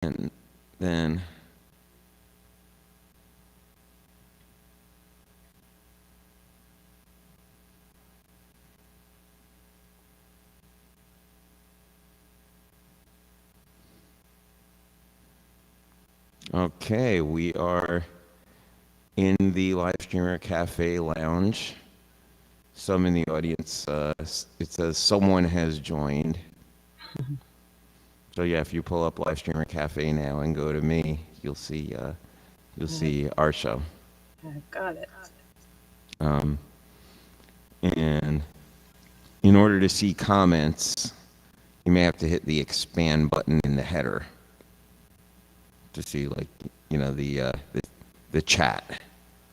And then okay, we are in the live streamer cafe lounge. Some in the audience, it says someone has joined. So yeah, if you pull up live streamer cafe now and go to me, you'll see our show. I've got it. Um, and in order to see comments, you may have to hit the expand button in the header to see, like, the chat.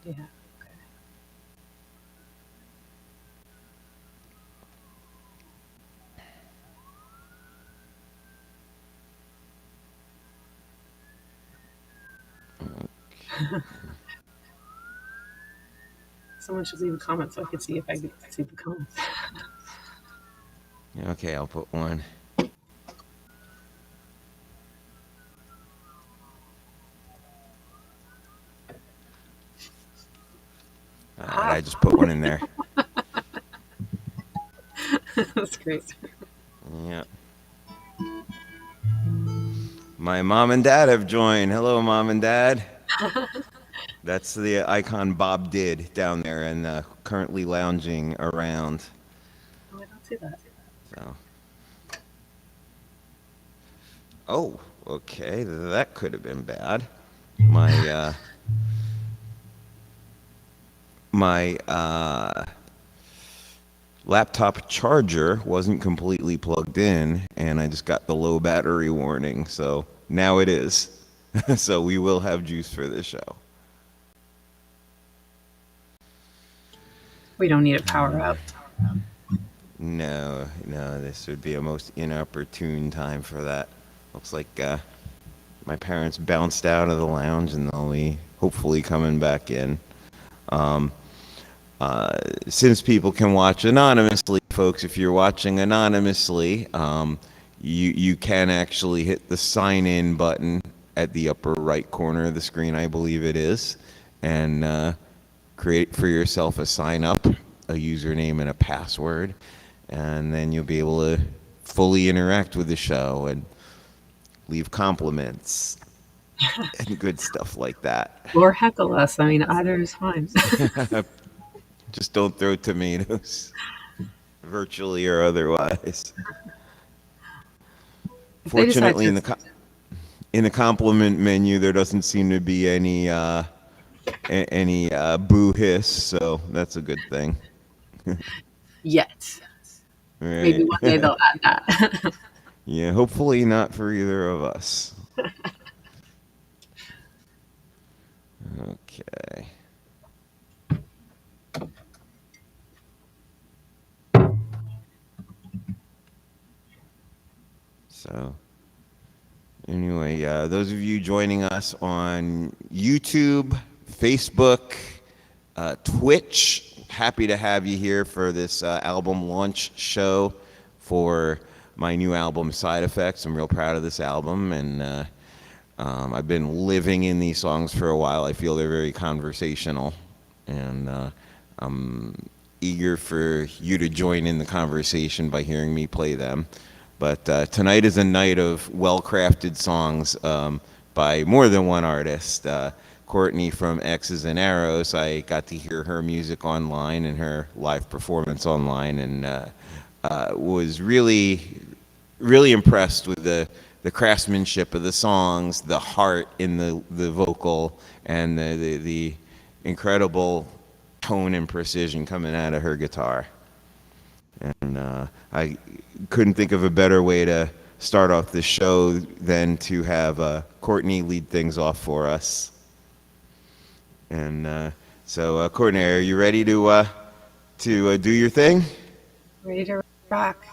Yeah. Someone should leave a comment so I can see if I can see the comments. Okay, I'll put one. I just put one in there. That's great. Yeah. My mom and dad have joined. Hello, mom and dad. That's the icon Bob did down there and currently lounging around. Oh, I don't see that. So. Oh, okay. That could have been bad. My laptop charger wasn't completely plugged in, and I just got the low battery warning. So now it is. So we will have juice for this show. We don't need a power up. No, this would be a most inopportune time for that. Looks like my parents bounced out of the lounge and they'll be hopefully coming back in. Since people can watch anonymously, folks, if you're watching anonymously, you can actually hit the sign in button at the upper right corner of the screen, I believe it is, and create for yourself a sign up, a username, and a password, and then you'll be able to fully interact with the show and leave compliments and good stuff like that. Or heckle us. I mean, either is fine. Just don't throw tomatoes, virtually or otherwise. If they decide Fortunately, to, in the compliment menu, there doesn't seem to be any boo hiss, so that's a good thing. yet. Maybe Right? one day they'll add that. Yeah, hopefully not for either of us. Okay. So, anyway, those of you joining us on YouTube, Facebook, Twitch, happy to have you here for this album launch show for my new album, Side Effects. I'm real proud of this album, and I've been living in these songs for a while. I feel they're very conversational, and I'm eager for you to join in the conversation by hearing me play them. But tonight is a night of well-crafted songs by more than one artist. Courtney from X's and Arrows, I got to hear her music online and her live performance online, and was really impressed with the craftsmanship of the songs, the heart in the vocal, and the incredible tone and precision coming out of her guitar. And I couldn't think of a better way to start off the show than to have Courtney lead things off for us. And so, Courtney, are you ready to do your thing? Ready to rock.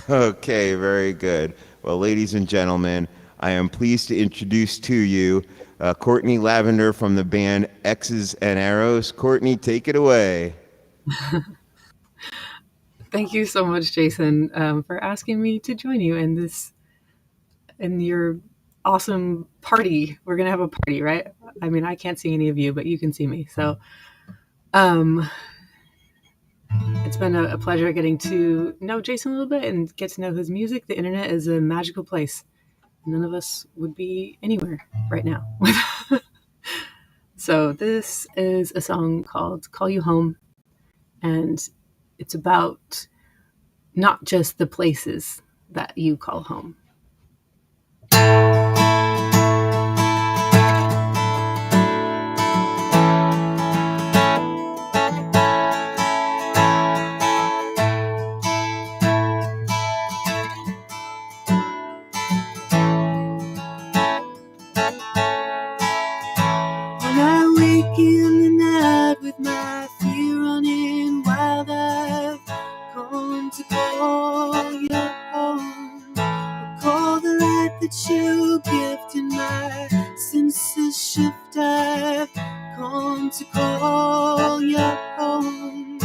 Okay, very good. Well, ladies and gentlemen, I am pleased to introduce to you Courtney Lavender from the band X's and Arrows. Courtney, take it away. Thank you so much, Jason, for asking me to join you in your awesome party. We're going to have a party, right? I mean, I can't see any of you, but you can see me. So it's been a pleasure getting to know Jason a little bit and get to know his music. The internet is a magical place. None of us would be anywhere right now. So this is a song called Call You Home, and it's about not just the places that you call home. When I wake in the night with my fear running wild, I've come to call you home. Recall the light that you gift in my senses shift. I've come to call you home.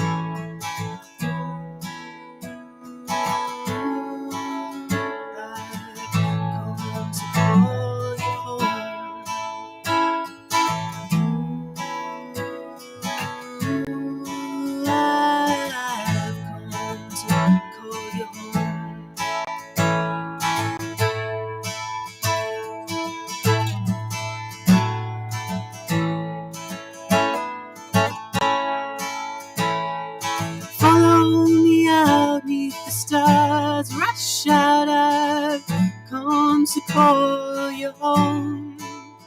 Follow me out neath the stars, rush out, I've come to call you home.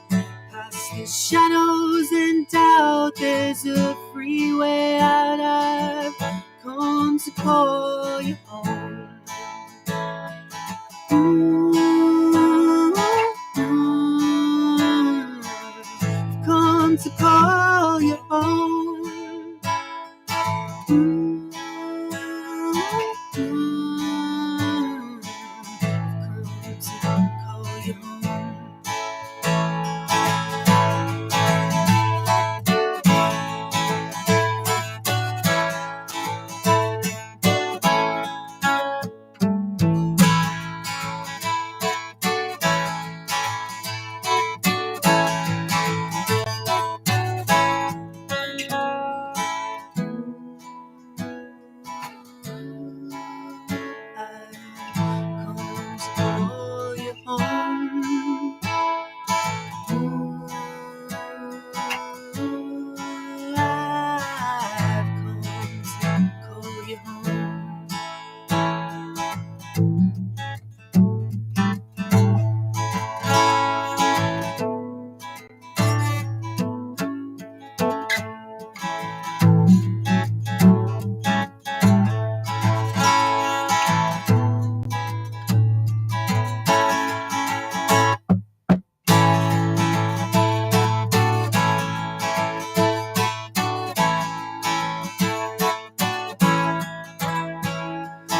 Past the shadows and doubt, there's a freeway out, I've come to call you home. I've come to call you home.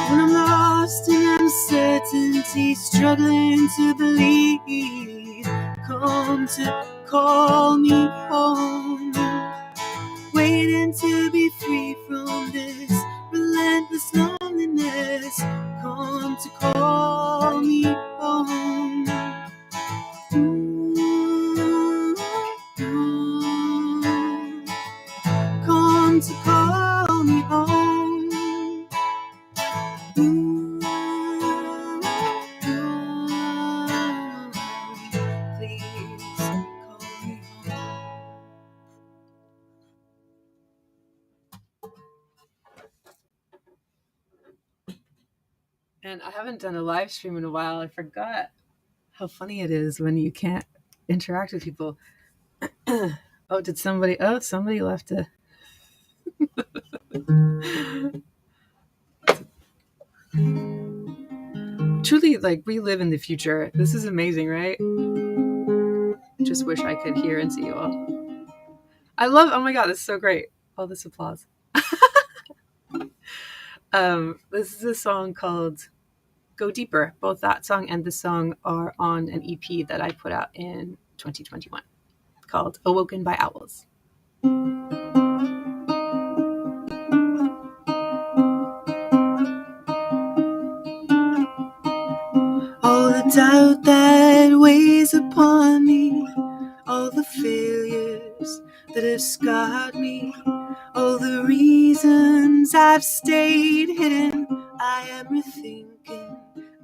When I'm lost in uncertainty, struggling to believe, come to call me home. Waiting to be free from this relentless loneliness, come to call me home. Come to call me home. And I haven't done a live stream in a while. I forgot how funny it is when you can't interact with people. Oh, did somebody? Oh, somebody left a. Truly, like, we live in the future. This is amazing, right? Just wish I could hear and see you all. I love. Oh my god, this is so great! All this applause. This is a song called Go Deeper. Both that song and this song are on an EP that I put out in 2021 called Awoken by Owls. All the doubt that weighs upon me, all the failures that have scarred me, all the reasons I've stayed hidden. I am rethinking,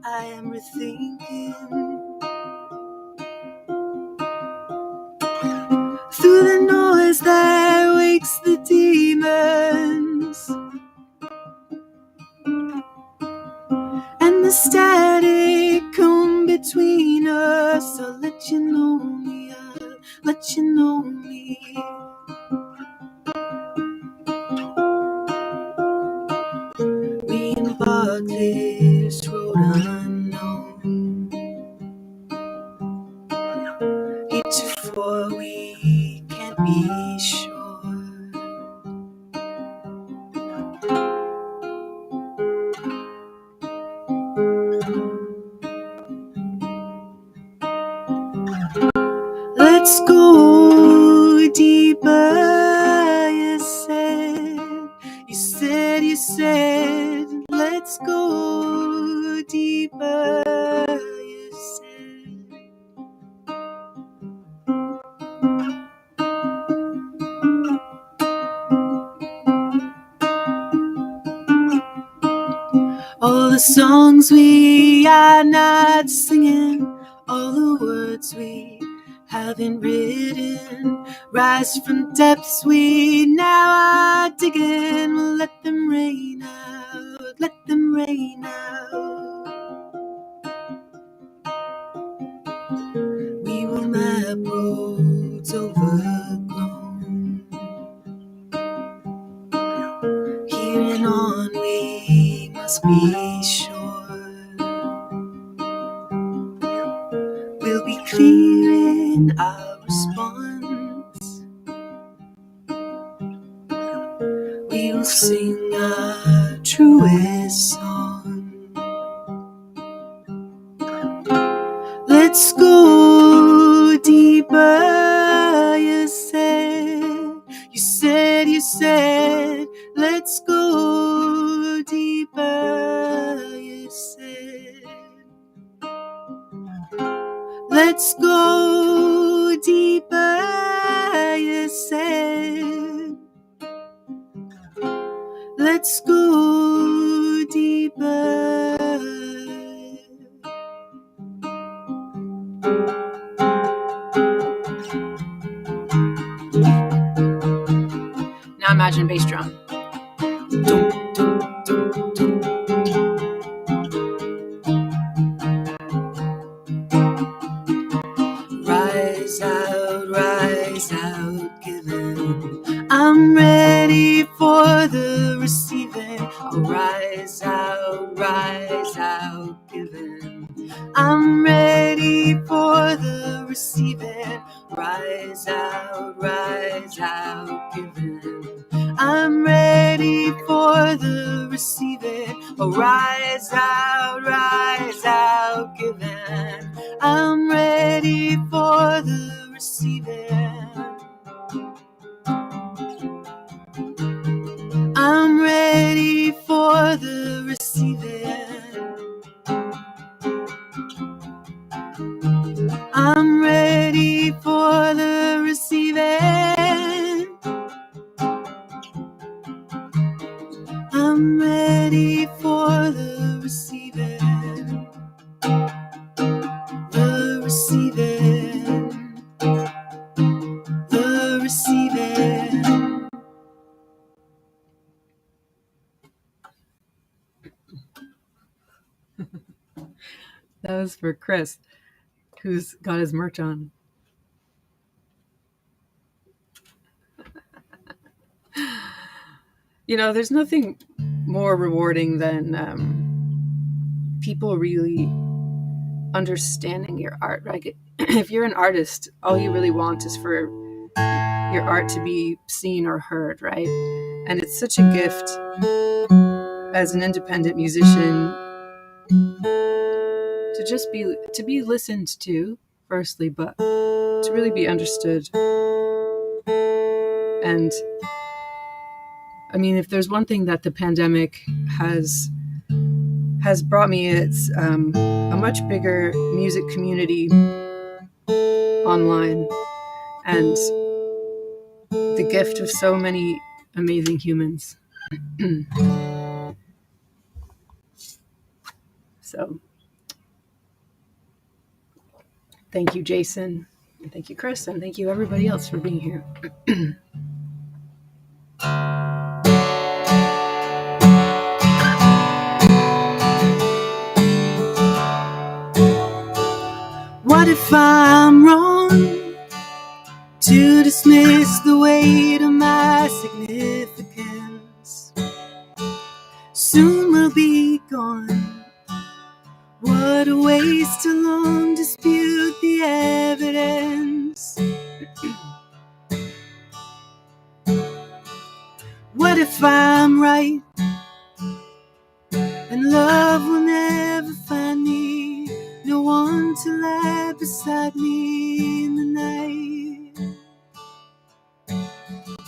I am rethinking. Through the noise that wakes the demons and the static come between us, I'll let you know me, I'll let you know me. We embark this road unknown, heretofore we can't be sure. Let's go deeper, you said, you said, you said. Let's go deeper, you said. All the songs we are not singing, all the words we haven't written, rise from depths we now are digging. We'll let them rain out, let them rain out. We will map roads overgrown. Here and on we must be sure we'll be clear in our response. We will sing our truest song. Let's go deeper, you said, you said, you said. Let's go deeper, you said. Let's go deeper, you said. Let's go deeper. Now imagine a bass drum. Rise out, giving. I'm ready for the receiving. I'll rise out, giving. I'm ready for the receiving. Rise out, giving. I'm ready for the receiving. Oh, rise out, giving. I'm ready for the receiving. I'm ready for the receiving. I'm ready for the receiving. I'm ready for the receiving. The receiving. The receiving. That was for Chris, who's got his merch on. You know, there's nothing more rewarding than people really understanding your art, right? If you're an artist, all you really want is for your art to be seen or heard, right? And it's such a gift as an independent musician to just be listened to, firstly, but to really be understood. And I mean, if there's one thing that the pandemic has brought me, it's a much bigger music community online, and the gift of so many amazing humans. So thank you, Jason, and thank you, Chris, and thank you everybody else for being here. What if I'm wrong to dismiss the weight of my significance? Soon we'll be gone. What a waste to long dispute the evidence. What if I'm right and love will never find me? No one to lie beside me in the night.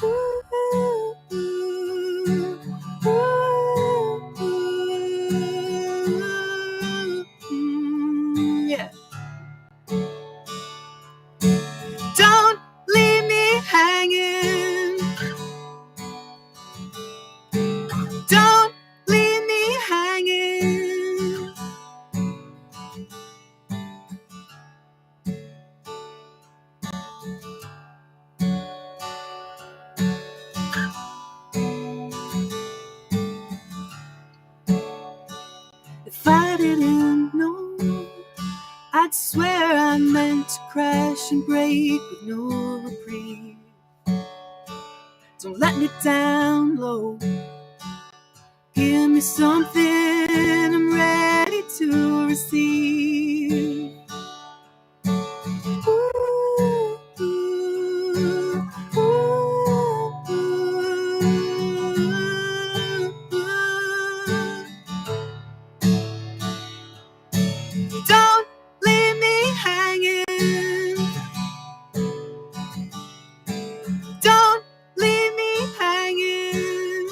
Ooh, ooh, ooh, yeah. Don't leave me hanging. Don't leave me hanging. If I didn't know, I'd swear I meant to crash and break with no reprieve. Don't let me down low. Give me something I'm ready to receive. Ooh, ooh, ooh, ooh, ooh. Don't leave me hanging. Don't leave me hanging.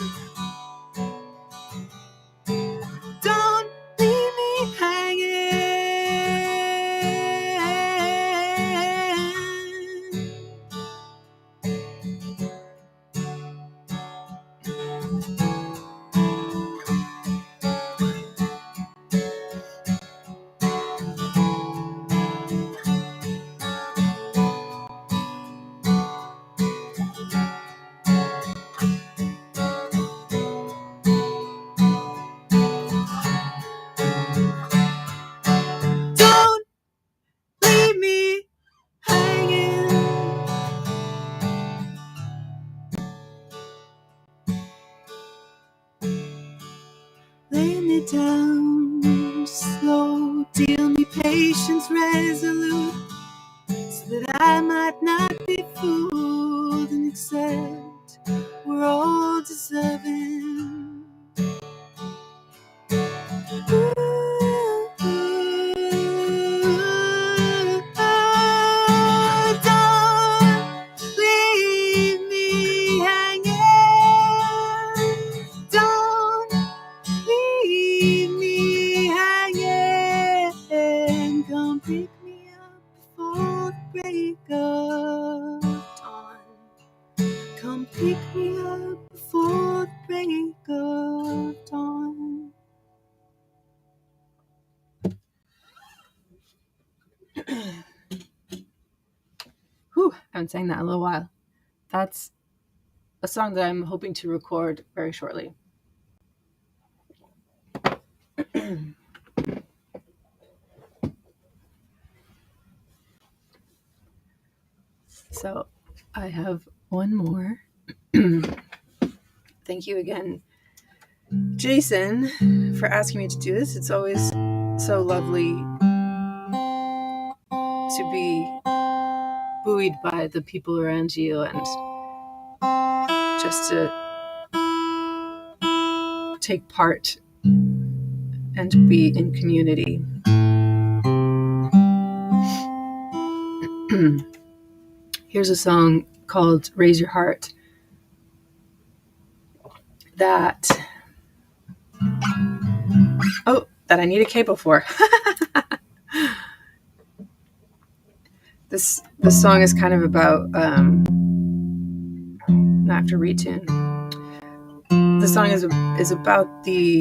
Don't leave me hanging. Don't leave me hanging. Lay me down slow, deal me patience resolute, so that I might not be fooled and accept we're all deserving. Ooh, don't leave me hanging. Don't leave me hanging. Come pick me up before the break of dawn. Come pick me up before the break of dawn. Whew, I haven't sang that in a little while. That's a song that I'm hoping to record very shortly. So I have one more. Thank you again, Jason, for asking me to do this. It's always so lovely to be buoyed by the people around you and just to take part and be in community. Here's a song called Raise Your Heart that I need a cable for. this song is kind of about. I have to retune. The song is about the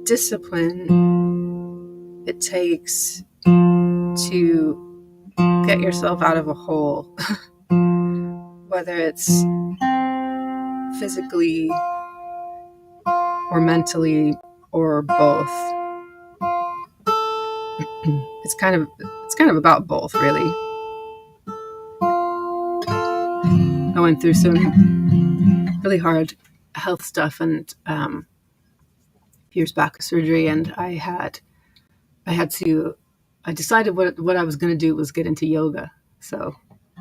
discipline it takes to get yourself out of a hole, whether it's physically or mentally or both. It's kind of about both, really. I went through some really hard health stuff and years back with surgery, and I decided what I was going to do was get into yoga. So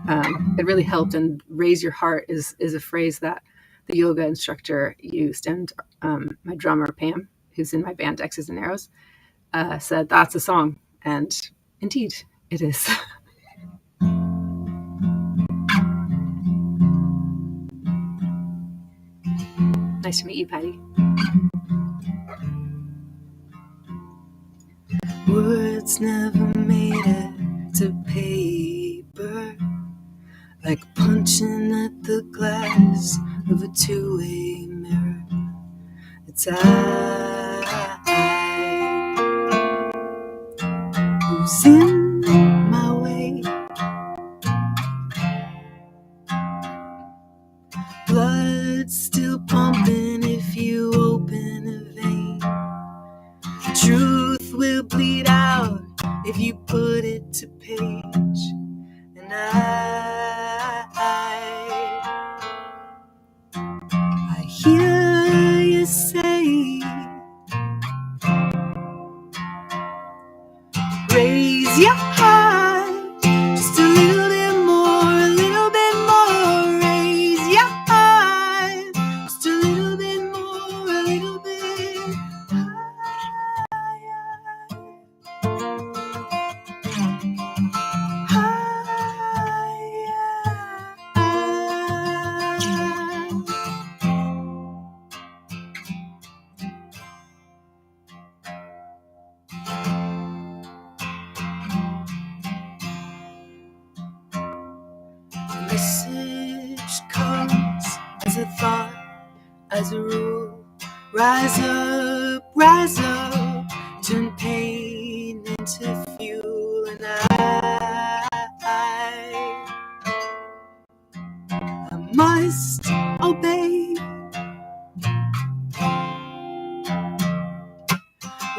it really helped. And raise your heart is a phrase that the yoga instructor used. And my drummer, Pam, who's in my band X's and Arrows, said that's a song. And indeed, it is. Nice to meet you, Patty. Words never made it to paper, like punching at the glass of a two-way mirror. It's I who's in my way. Blood still pumping if you open a vein. Truth will bleed out if you put it to page. And I hear you say, raise your heart just a little bit more, a little bit more. Raise your heart just a little bit more, a little bit message comes as a thought, as a rule. Rise up, turn pain into fuel. And I must obey.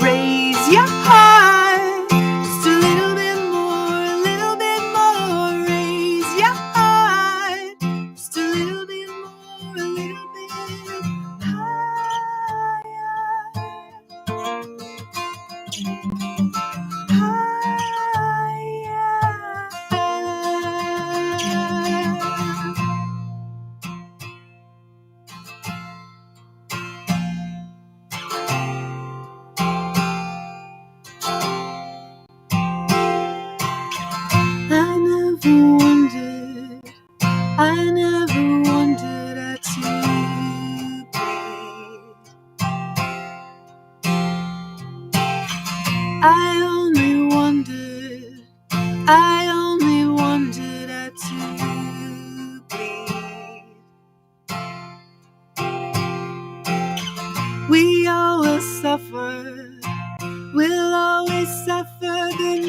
Raise your heart just a little bit more, a little bit more. Raise your heart just a little bit more, a little bit I never wondered how to breathe. I only wondered how to breathe. We all will suffer, we'll always suffer, but maybe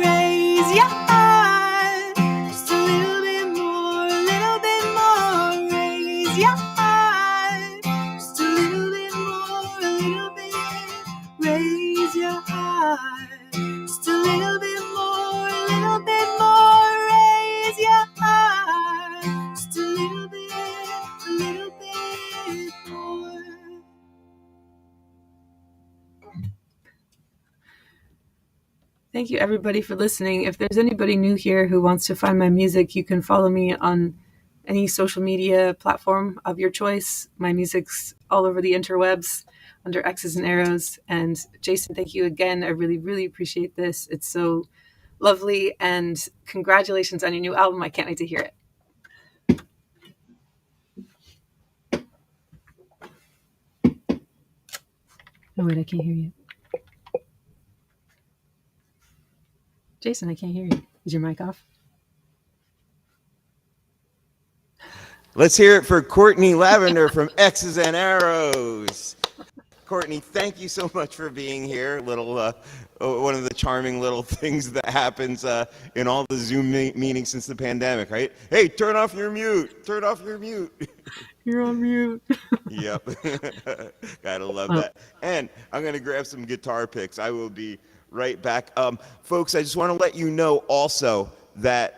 raise your heart just a little bit more, a little bit more. Raise your heart just a little bit more, a little bit. Raise your heart just a little bit more, a little bit more. Raise your heart just a little bit more. Thank you, everybody, for listening. If there's anybody new here who wants to find my music, you can follow me on any social media platform of your choice. My music's all over the interwebs under X's and Arrows. And Jason, thank you again. I really, really appreciate this. It's so lovely, and congratulations on your new album. I can't wait to hear it. Oh, wait, I can't hear you. Jason, I can't hear you. Is your mic off? Let's hear it for Courtney Lavender from X's and Arrows. Courtney, thank you so much for being here. One of the charming little things that happens in all the Zoom meetings since the pandemic, right? Hey, turn off your mute. Turn off your mute. You're on mute. Yep. Gotta love that. And I'm going to grab some guitar picks. I will be right back. Folks, I just want to let you know also that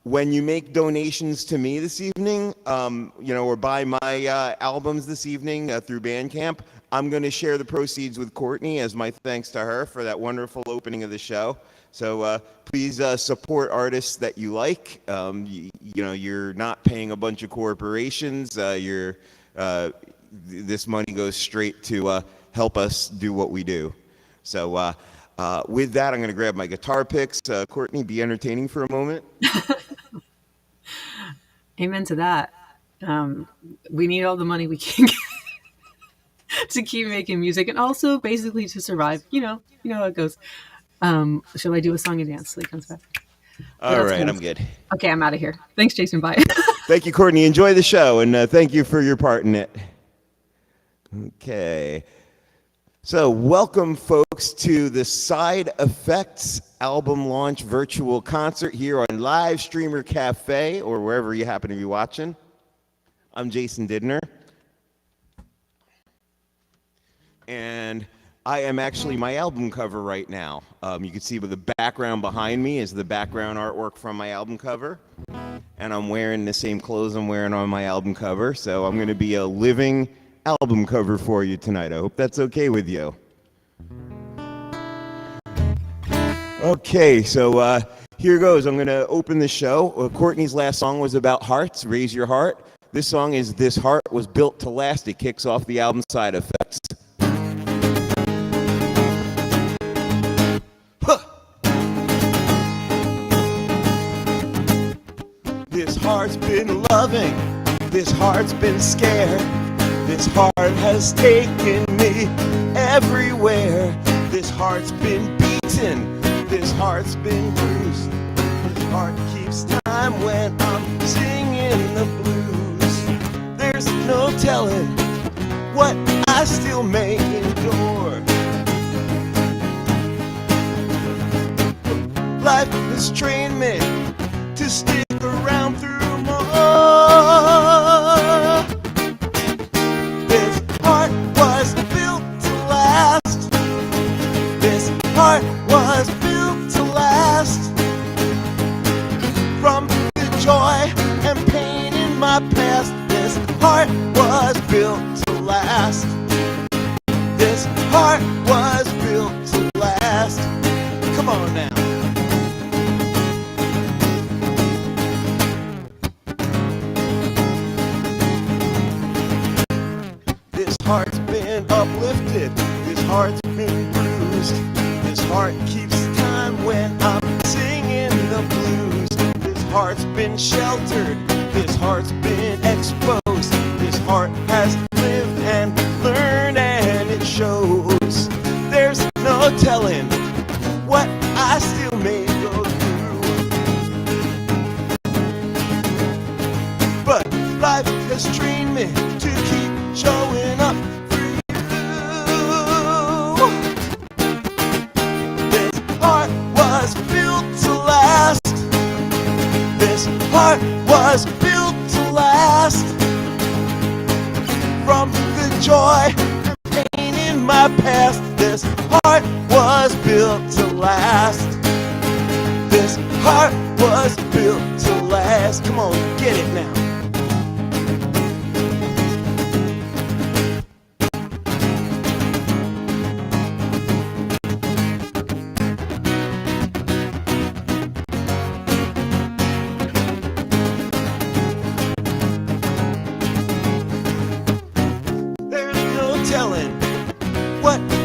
when you make donations to me this evening, or buy my albums this evening through Bandcamp, I'm going to share the proceeds with Courtney as my thanks to her for that wonderful opening of the show. So please support artists that you like. You're not paying a bunch of corporations. This money goes straight to help us do what we do. So with that, I'm going to grab my guitar picks. Courtney, be entertaining for a moment. Amen to that. We need all the money we can get to keep making music, and also basically to survive. You know how it goes. Shall I do a song and dance till he comes back? All right, I'm good. Okay, I'm out of here. Thanks, Jason. Bye. Thank you, Courtney. Enjoy the show, and thank you for your part in it. Okay. So welcome, folks, to the Side Effects album launch virtual concert here on Live Streamer Cafe, or wherever you happen to be watching. I'm Jason Didner. And I am actually my album cover right now. You can see with the background behind me is the background artwork from my album cover. And I'm wearing the same clothes I'm wearing on my album cover. So I'm going to be a living album cover for you tonight. I hope that's okay with you. Okay, so here goes. I'm going to open the show. Courtney's last song was about hearts, Raise Your Heart. This song is This Heart Was Built to Last. It kicks off the album Side Effects. This heart's been loving, this heart's been scared, this heart has taken me everywhere. This heart's been beaten, this heart's been bruised, this heart keeps time when I'm singing the blues. There's no telling what I still may endure. Life has trained me to stick around through more. This heart was built to last. This heart was built to last. From the joy and pain in my past, this heart was built to last. This heart was built to last. Come on now. This heart's been uplifted, this heart's been bruised, this heart keeps time when I'm singing the blues. This heart's been sheltered, this heart's been exposed, this heart has lived and learned and it shows. There's no telling what I still may go through, but life has trained me to keep showing up for you. This heart was built to last. This heart was built to last. From the joy and pain in my past, this heart was built to last. This heart was built to last. Come on, get it now.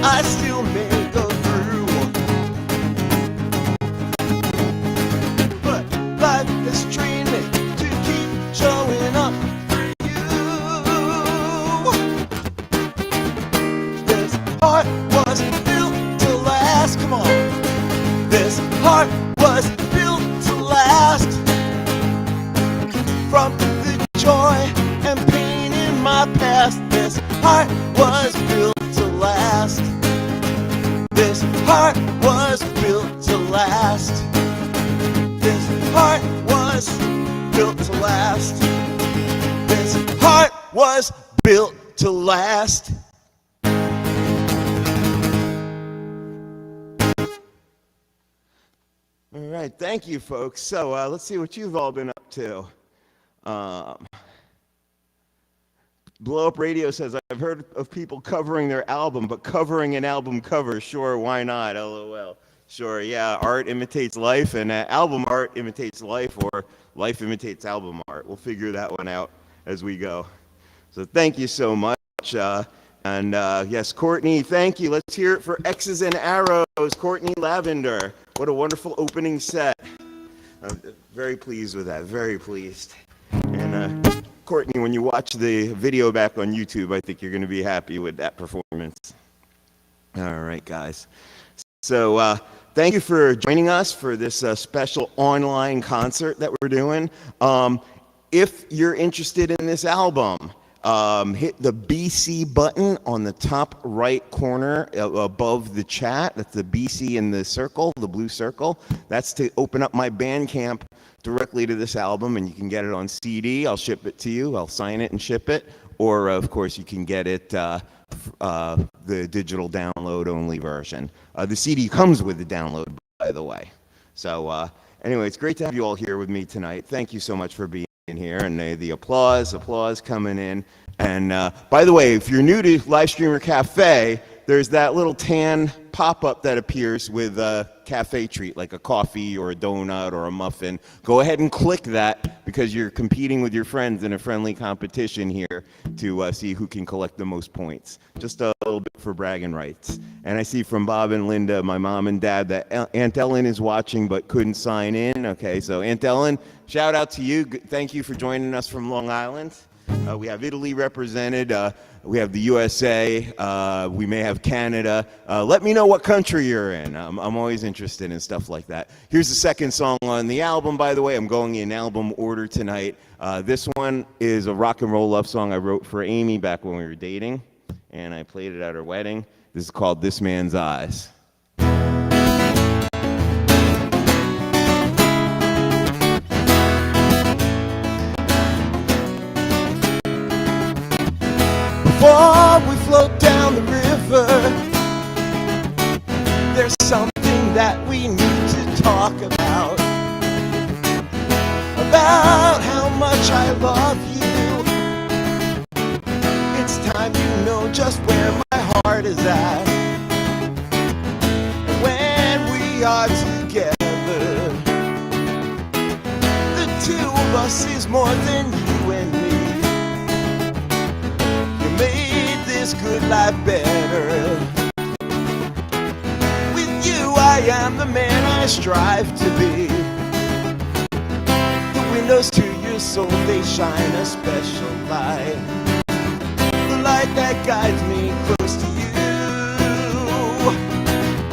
I still may go through. heart was built to last. From the joy and pain in my past, this heart was built to last. This heart was built to last. This heart was built to last. This heart was built to last. All right, thank you, folks. So let's see what you've all been up to. Blow Up Radio says, I've heard of people covering their album, but covering an album cover, sure, why not? LOL. Sure, yeah, art imitates life, and album art imitates life, or life imitates album art. We'll figure that one out as we go. So thank you so much. Yes, Courtney, thank you. Let's hear it for X's and Arrows, Courtney Lavender. What a wonderful opening set. I'm very pleased with that, very pleased. And Courtney, when you watch the video back on YouTube, I think you're going to be happy with that performance. All right, guys. So thank you for joining us for this special online concert that we're doing. If you're interested in this album, hit the BC button on the top right corner above the chat. That's the BC in the circle, the blue circle. That's to open up my Bandcamp directly to this album, and you can get it on CD. I'll ship it to you. I'll sign it and ship it. Or, of course, you can get it the digital download-only version. The CD comes with the download, by the way. So, anyway, it's great to have you all here with me tonight. Thank you so much for being here, and the applause coming in. And by the way, if you're new to Livestreamer Cafe, there's that little tan pop-up that appears with a cafe treat, like a coffee or a donut or a muffin. Go ahead and click that, because you're competing with your friends in a friendly competition here to see who can collect the most points. Just a little bit for bragging rights. And I see from Bob and Linda, my mom and dad, that Aunt Ellen is watching but couldn't sign in. Okay, so Aunt Ellen, shout out to you. Thank you for joining us from Long Island. We have Italy represented. We have the USA. We may have Canada. Let me know what country you're in. I'm always interested in stuff like that. Here's the second song on the album, by the way. I'm going in album order tonight. This one is a rock and roll love song I wrote for Amy back when we were dating, and I played it at her wedding. This is called This Man's Eyes. Before we float down the river, there's something that we need to talk about how much I love you. It's time you know just where my heart is at. When we are together, the two of us is more than you and me. Made this good life better. With you I am the man I strive to be. The windows to your soul, they shine a special light. The light that guides me close to you.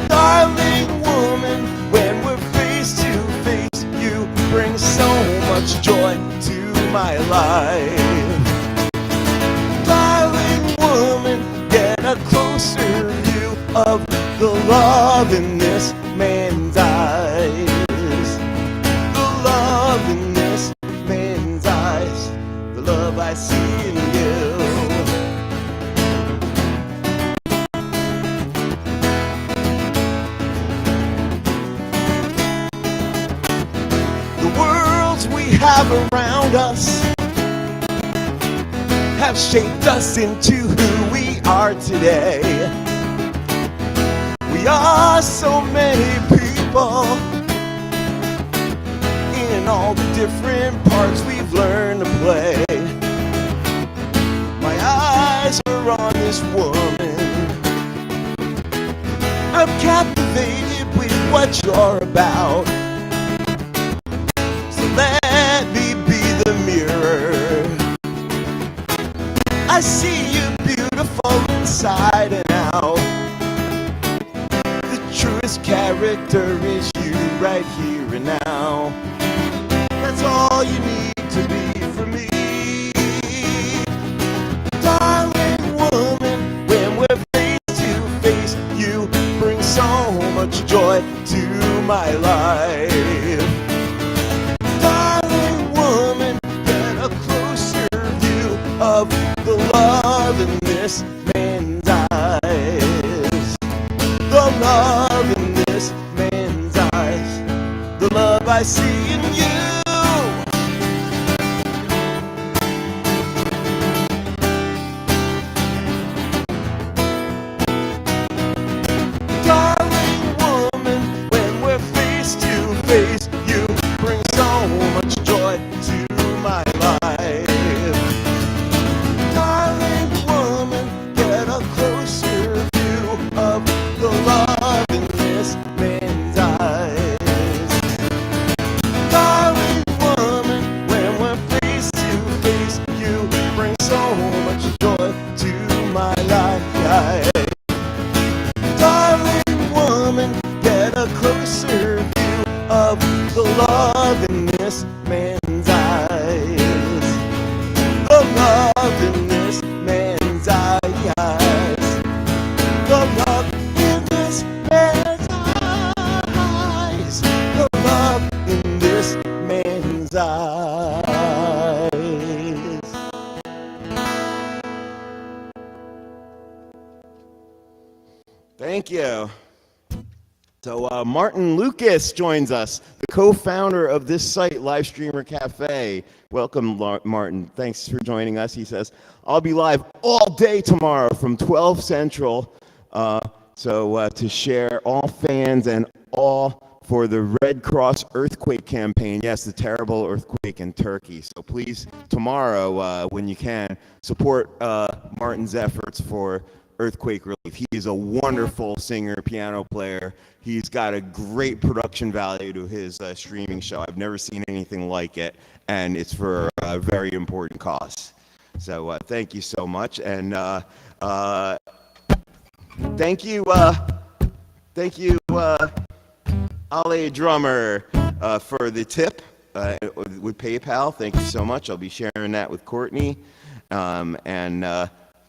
Darling woman, when we're face to face, you bring so much joy to my life. Get a closer view of the love in this man's eyes. The love in this man's eyes. The love I see in you. The worlds we have around us have shaped us into who we are today. We are so many people in all the different parts we've learned to play. My eyes are on this woman. I'm captivated with what you're about. So let me be the mirror. I see you beautiful inside and out. The truest character is you. right here and now. That's all you need to be for me. Darling woman, when we're face to face, you bring so much joy to my life. Darling woman, get a closer view of the love in this man's eyes. The love in this man's eyes. The love I see in you. Darling woman, when we're face to face, you bring so much joy to my life. Darling woman, get a closer view of the love in this man's eyes. Darling woman, when we're face to face, you bring so much joy to my life. Darling woman, get a closer view of the love in this man's eyes. The love in this man's eyes. The love in this man's eyes. The love in this man's eyes. Thank you. So Martin Lucas joins us, the co-founder of this site, Livestreamer Cafe. Welcome, Martin. Thanks for joining us. He says, I'll be live all day tomorrow from 12 Central. To share all fans and all for the Red Cross earthquake campaign. Yes, the terrible earthquake in Turkey. So please, tomorrow, when you can, support Martin's efforts for earthquake relief. He is a wonderful singer, piano player. He's got a great production value to his streaming show. I've never seen anything like it, and it's for a very important cause. So thank you so much, and thank you, Ale Drummer, for the tip with PayPal. Thank you so much. I'll be sharing that with Courtney.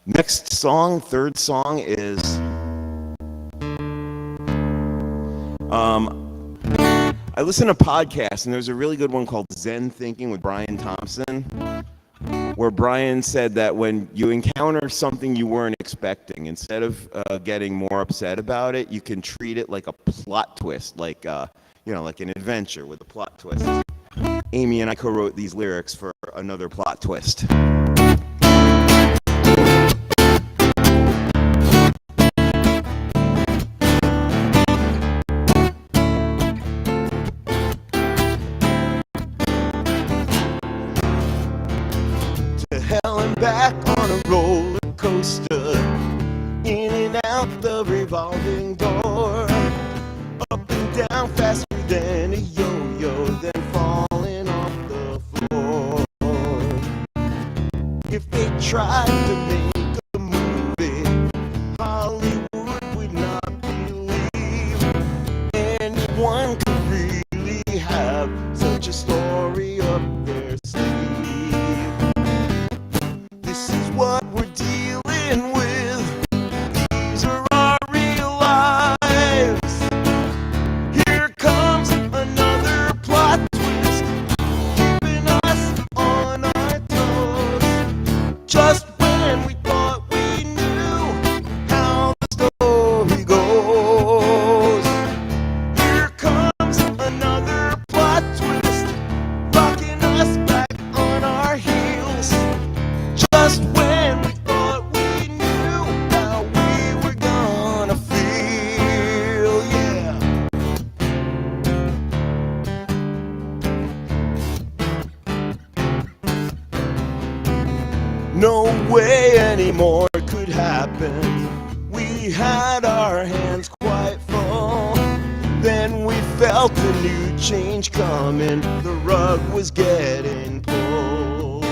Next song, third song is I listen to podcasts, and there's a really good one called Zen Thinking with Brian Thompson, where Brian said that when you encounter something you weren't expecting, instead of getting more upset about it, you can treat it like a plot twist, like like an adventure with a plot twist. Amy and I co-wrote these lyrics for another plot twist. Hell and back on a roller coaster, in and out the revolving door, up and down faster than a yo-yo, then falling off the floor. If they tried to make a movie, Hollywood would not believe anyone could really have such a story up their sleeve. This is what we're dealing with. These are our real lives. Here comes another plot twist, keeping us on our toes. Just when we thought we knew how the story goes. Here comes another plot twist, rocking us back on our heels. Just when we thought we knew how we were gonna feel, yeah. No way anymore could happen. We had our hands quite full. Then we felt a new change coming. The rug was getting pulled.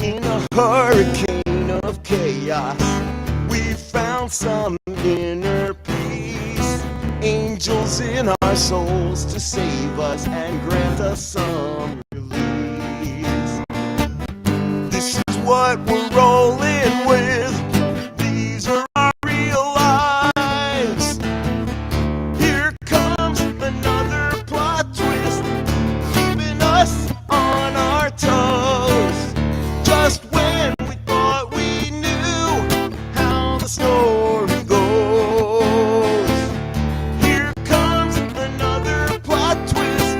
In a hurricane of chaos, we found some inner peace. angels in our souls to save us and grant us some release. This is what we're rolling with. These are our real lives. Here comes another plot twist, keeping us on our toes. Just when we thought we knew how the story goes, here comes another plot twist,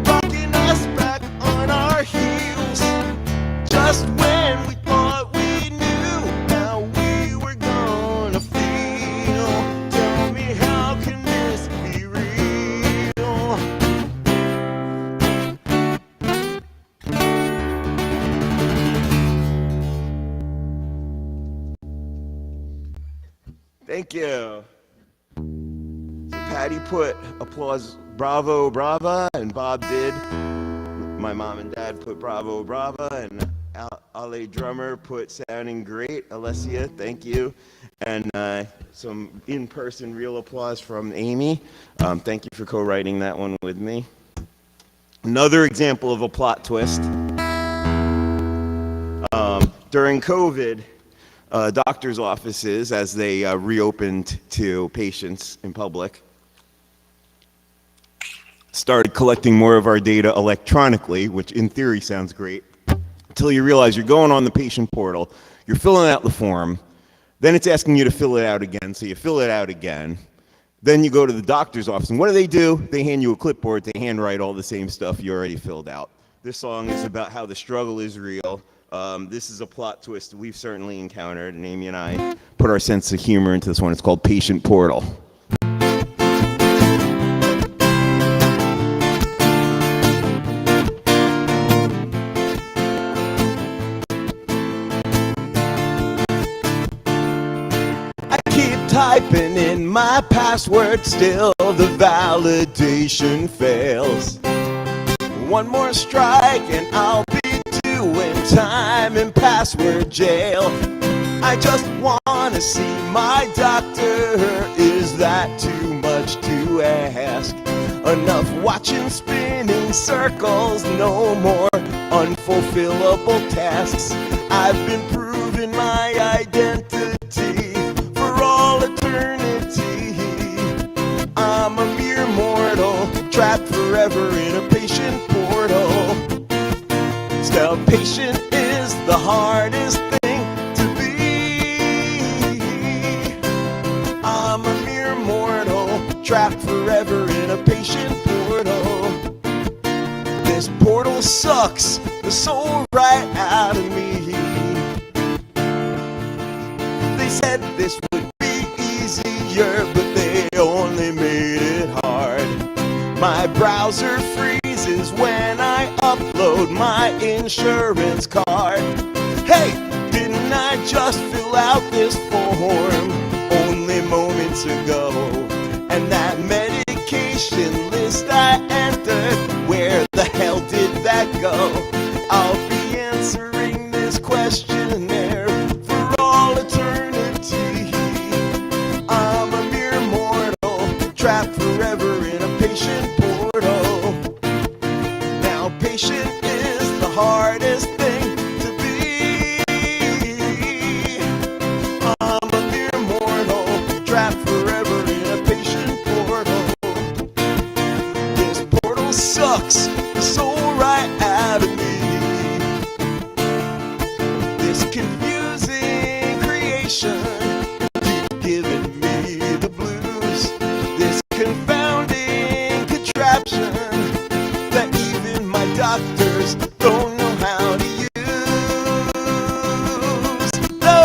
rocking us back on our heels. Just when we thought we knew how we were gonna feel. Tell me, how can this be real? Thank you. So Patty put applause, bravo, brava, and Bob did. My mom and dad put bravo, brava, and Ale drummer put sounding great. Alessia, thank you. And some in-person real applause from Amy. Thank you for co-writing that one with me. Another example of a plot twist. During COVID, doctors' offices, as they reopened to patients in public, started collecting more of our data electronically, which in theory sounds great, until you realize you're going on the patient portal, you're filling out the form, then it's asking you to fill it out again, so you fill it out again. Then you go to the doctor's office, and what do? They hand you a clipboard to handwrite all the same stuff you already filled out. This song is about how the struggle is real. This is a plot twist we've certainly encountered, and Amy and I put our sense of humor into this one. It's called Patient Portal. Typing in my password, still the validation fails. One more strike and I'll be doing time in password jail. I just wanna see my doctor. Is that too much to ask? Enough watching spinning circles, no more unfulfillable tasks. I've been proving my identity for all eternity. I'm a mere mortal, trapped forever in a patient portal. Still, patient is the hardest thing to be. I'm a mere mortal, trapped forever in a patient portal. This portal sucks the soul right out of me. They said this would be easier, but they only made it hard. My browser freezes when I upload my insurance card. Hey, didn't I just fill out this form only moments ago? And that medication list I entered, where the hell did that go? I'll be answering this questionnaire for all eternity. I'm a mere mortal, trapped forever in a patient portal. Now patient is the hardest thing to be. I'm a mere mortal, trapped forever in a patient portal. This portal sucks the soul right out of me. This confusing creation keep giving me the blues. This confounding contraption that even my doctors don't know how to use. No!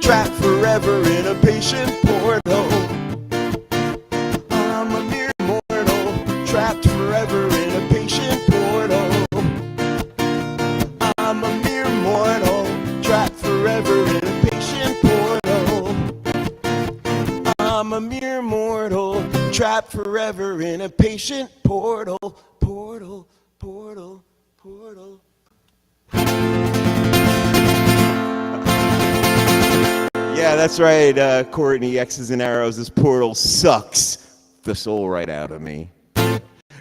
trapped forever in a patient portal. I'm a mere mortal, trapped forever in a patient portal. I'm a mere mortal, trapped forever in a patient portal. I'm a mere mortal, trapped forever in a patient portal. Portal, portal, portal. Yeah, that's right, Courtney, X's and arrows. This portal sucks the soul right out of me.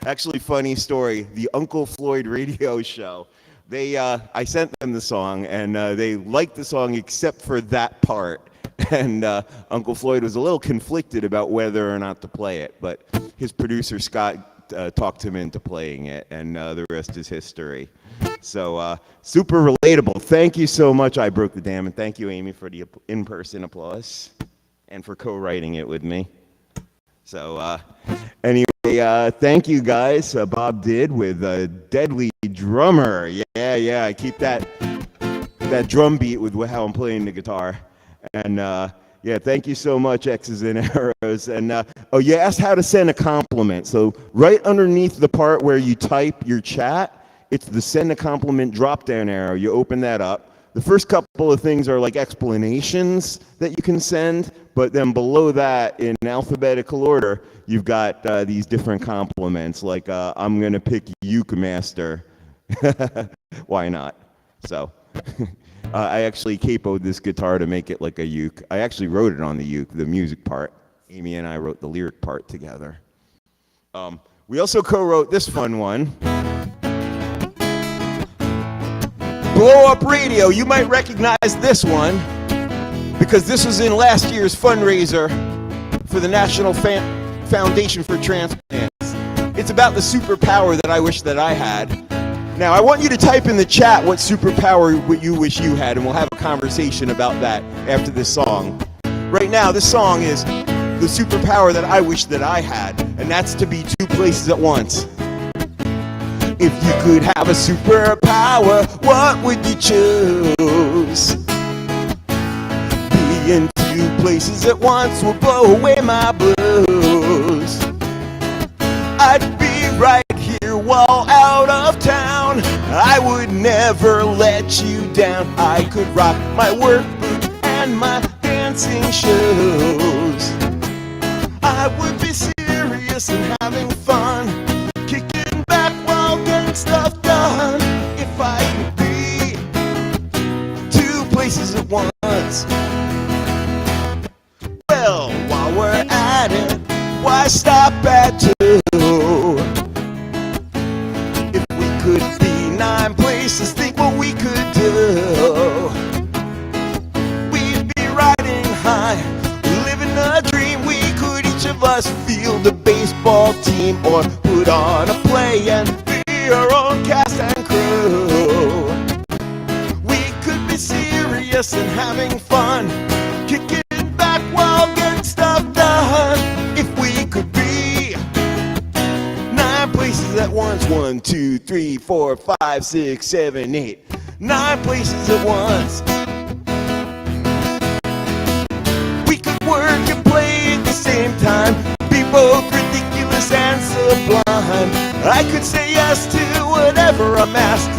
Actually, funny story, the Uncle Floyd radio show, I sent them the song, and they liked the song except for that part. And Uncle Floyd was a little conflicted about whether or not to play it, but his producer, Scott, talked him into playing it, and the rest is history. So super relatable. Thank you so much, I Broke the Dam, and thank you, Amy, for the in-person applause and for co-writing it with me. So anyway, thank you guys. Bob did with a deadly drummer. Yeah, I keep that drum beat with how I'm playing the guitar. And yeah, thank you so much, X's and arrows. And oh, you asked how to send a compliment. So right underneath the part where you type your chat, it's the send a compliment drop-down arrow. You open that up. The first couple of things are like explanations that you can send, but then below that, in alphabetical order, you've got these different compliments, like I'm gonna pick Uke Master. Why not? So I actually capoed this guitar to make it like a uke. I actually wrote it on the uke, the music part. Amy and I wrote the lyric part together. We also co-wrote this fun one. Blow Up Radio. You might recognize this one because this was in last year's fundraiser for the National Foundation for Transplants. It's about the superpower that I wish that I had. Now, I want you to type in the chat what superpower you wish you had, and we'll have a conversation about that after this song. Right now, this song is the superpower that I wish that I had, and that's to be two places at once. If you could have a superpower, what would you choose? Be in two places at once will blow away my blues. I'd be right here while out of town. I would never let you down. I could rock my work boots and my dancing shoes. I would be serious and having fun, kicking back while getting stuff done. If I could be two places at once. Well, while we're at it, why stop at two? If we could be 9 places, think what we could do. We'd be riding high, living a dream. We could each of us field a baseball team or put on a play and be our own cast and crew. We could be serious and having fun, kicking back while getting stuff done. If we could be 9 places at once. 1, 2, 3, 4, 5, 6, 7, 8. 9 places at once. We could work and play at the same time, be both ridiculous and sublime. I could say yes to whatever I'm asked.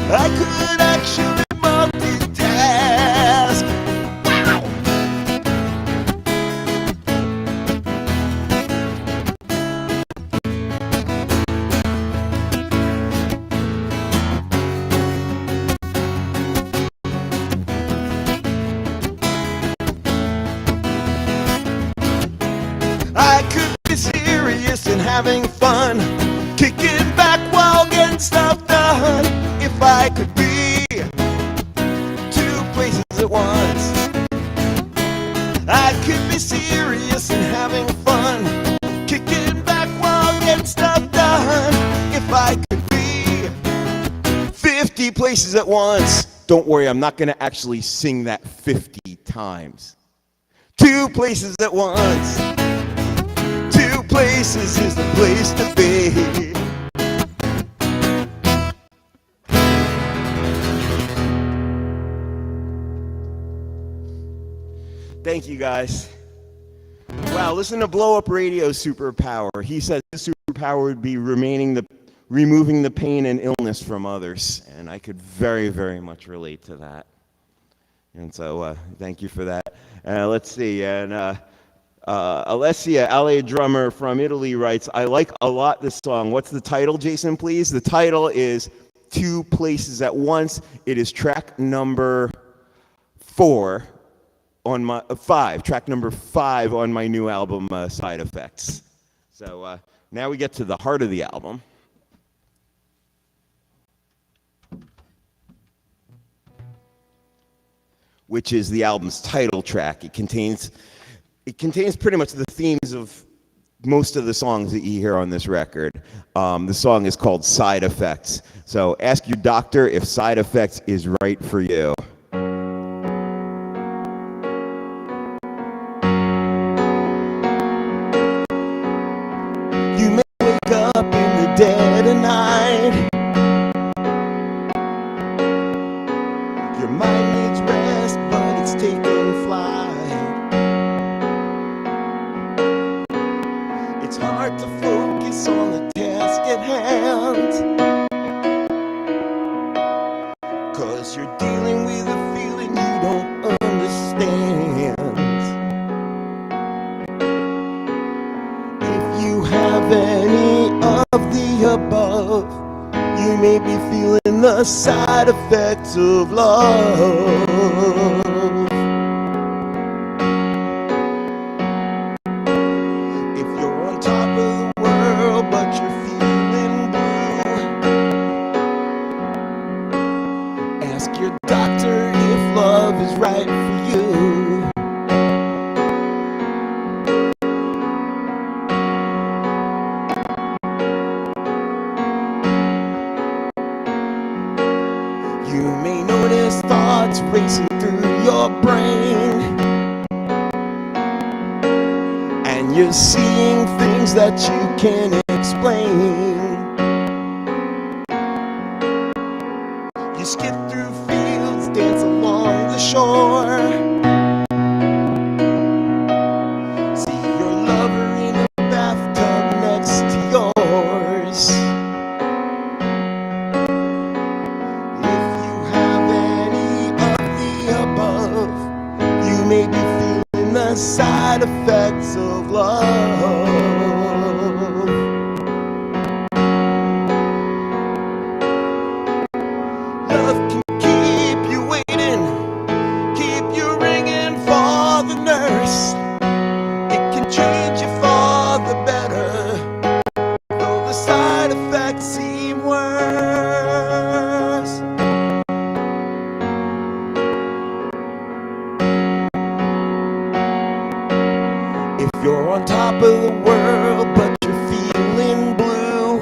I could actually multitask. Wow! I could be serious and having fun, kicking back while getting stuff done. If I could be two places at once, I could be serious and having fun, kicking back while getting stuff done. If I could be 50 places at once. Don't worry, I'm not going to actually sing that 50 times. Two places at once. Two places is the place to be. Thank you, guys. Wow, listen to Blow Up Radio's superpower. He said his superpower would be removing the pain and illness from others, and I could very, very much relate to that. And so, thank you for that. Let's see, and Alessia, LA drummer from Italy, writes, I like a lot this song. What's the title, Jason, please? The title is Two Places at Once. It is track number 4 on my 5, track number 5 on my new album, Side Effects. So now we get to the heart of the album. Which is the album's title track. It contains pretty much the themes of most of the songs that you hear on this record. The song is called Side Effects. So ask your doctor if Side Effects is right for you. You may wake up in the dead of night. Your mind needs rest, but it's taking flight. It's hard to focus on the task at hand, 'cause you're dealing with a feeling you don't understand. If you have any of the above, you may be feeling the side effects of love. If you're on top of the world but you're feeling blue, ask your doctor if love is right for you. You may notice thoughts racing through your brain, and you're seeing things that you can't explain. You skip through fields, dance along the shore, see your lover in a bathtub next to yours. You may be feeling the side effects of love. Love can keep you waiting, keep you ringing for the nurse. It can change you for the better, though the side effects seem worse. If you're on top of the world but you're feeling blue,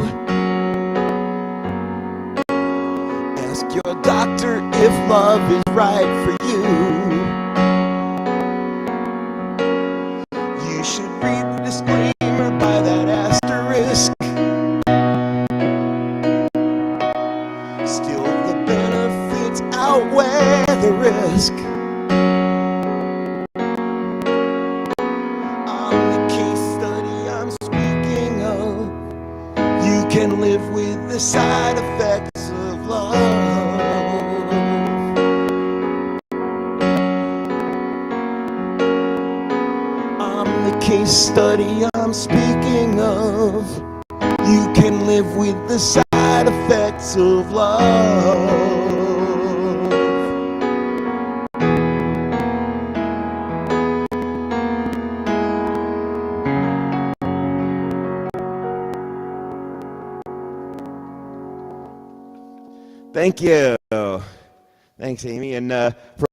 ask your doctor if love is right for you. You should read the disclaimer by that asterisk. Still, the benefits outweigh the risk. You can live with the side effects of love. I'm the case study I'm speaking of. You can live with the side effects of love. Thank you. Thanks, Amy. And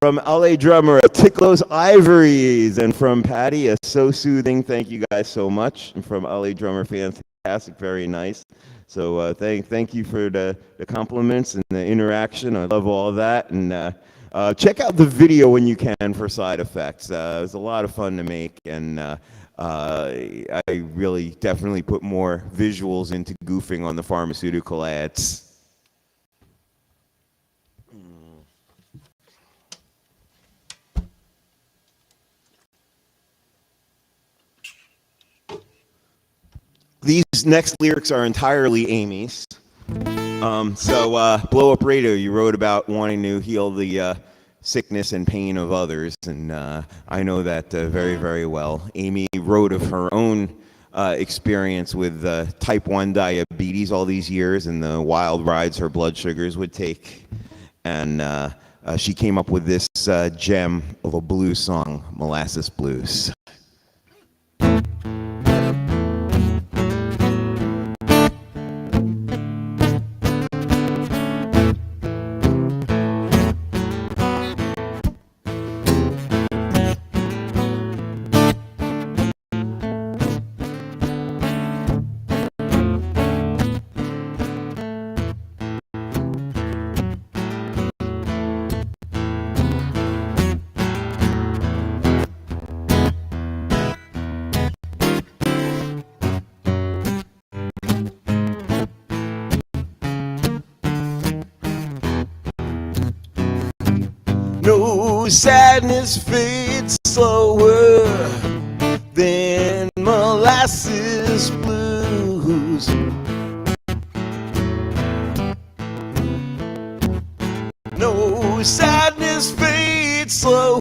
from LA drummer, Ticklo's Ivories. And from Patty, So Soothing. Thank you guys so much. And from LA drummer, fantastic, very nice. So thank you for the compliments and the interaction. I love all of that. And check out the video when you can for Side Effects. It was a lot of fun to make. And I really definitely put more visuals into goofing on the pharmaceutical ads. These next lyrics are entirely Amy's. Blow Up Radio, you wrote about wanting to heal the sickness and pain of others, and I know that very, very well. Amy wrote of her own experience with type 1 diabetes all these years and the wild rides her blood sugars would take. And she came up with this gem of a blues song, Molasses Blues. No sadness fades slower than molasses blues. No sadness fades slower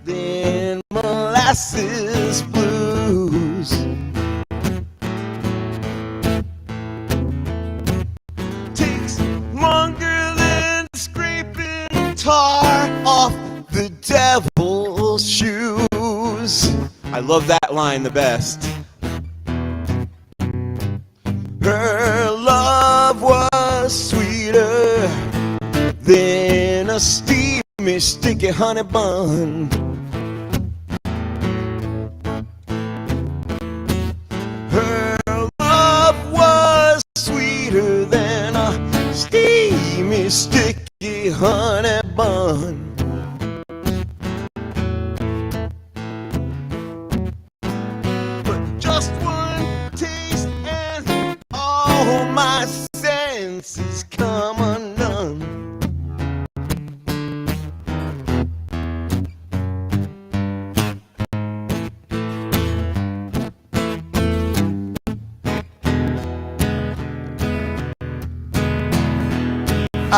than molasses blues. Takes longer than scraping tar off the devil's shoes. I love that line the best. Her love was sweeter than a steamy, sticky honey bun. Her love was sweeter than a steamy, sticky honey bun. But just one taste and all my senses come undone.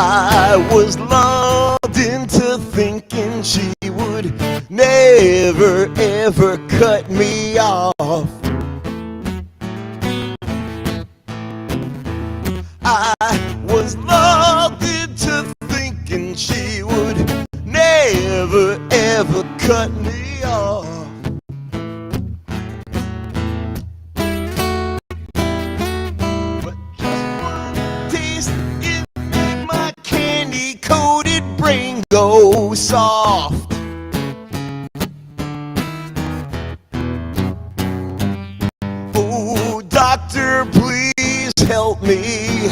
I was lulled into thinking she would never ever cut me off. I was lulled into thinking she would never ever cut me off. But just one taste, it made my candy-coated brain go soft. Oh, doctor, please help me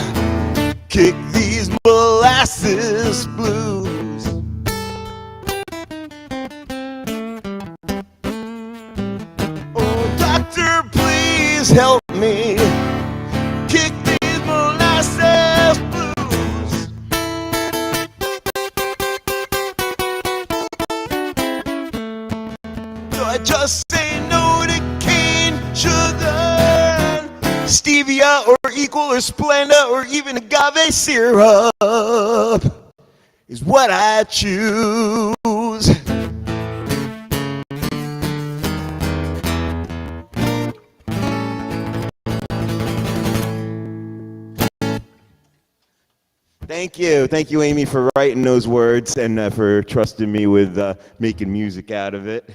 kick these molasses blues. Oh, doctor, please help me kick these molasses blues. So I just say no to cane, sugar, stevia, or equal, or Splenda, or even agave syrup is what I choose. Thank you, Amy, for writing those words and for trusting me with making music out of it.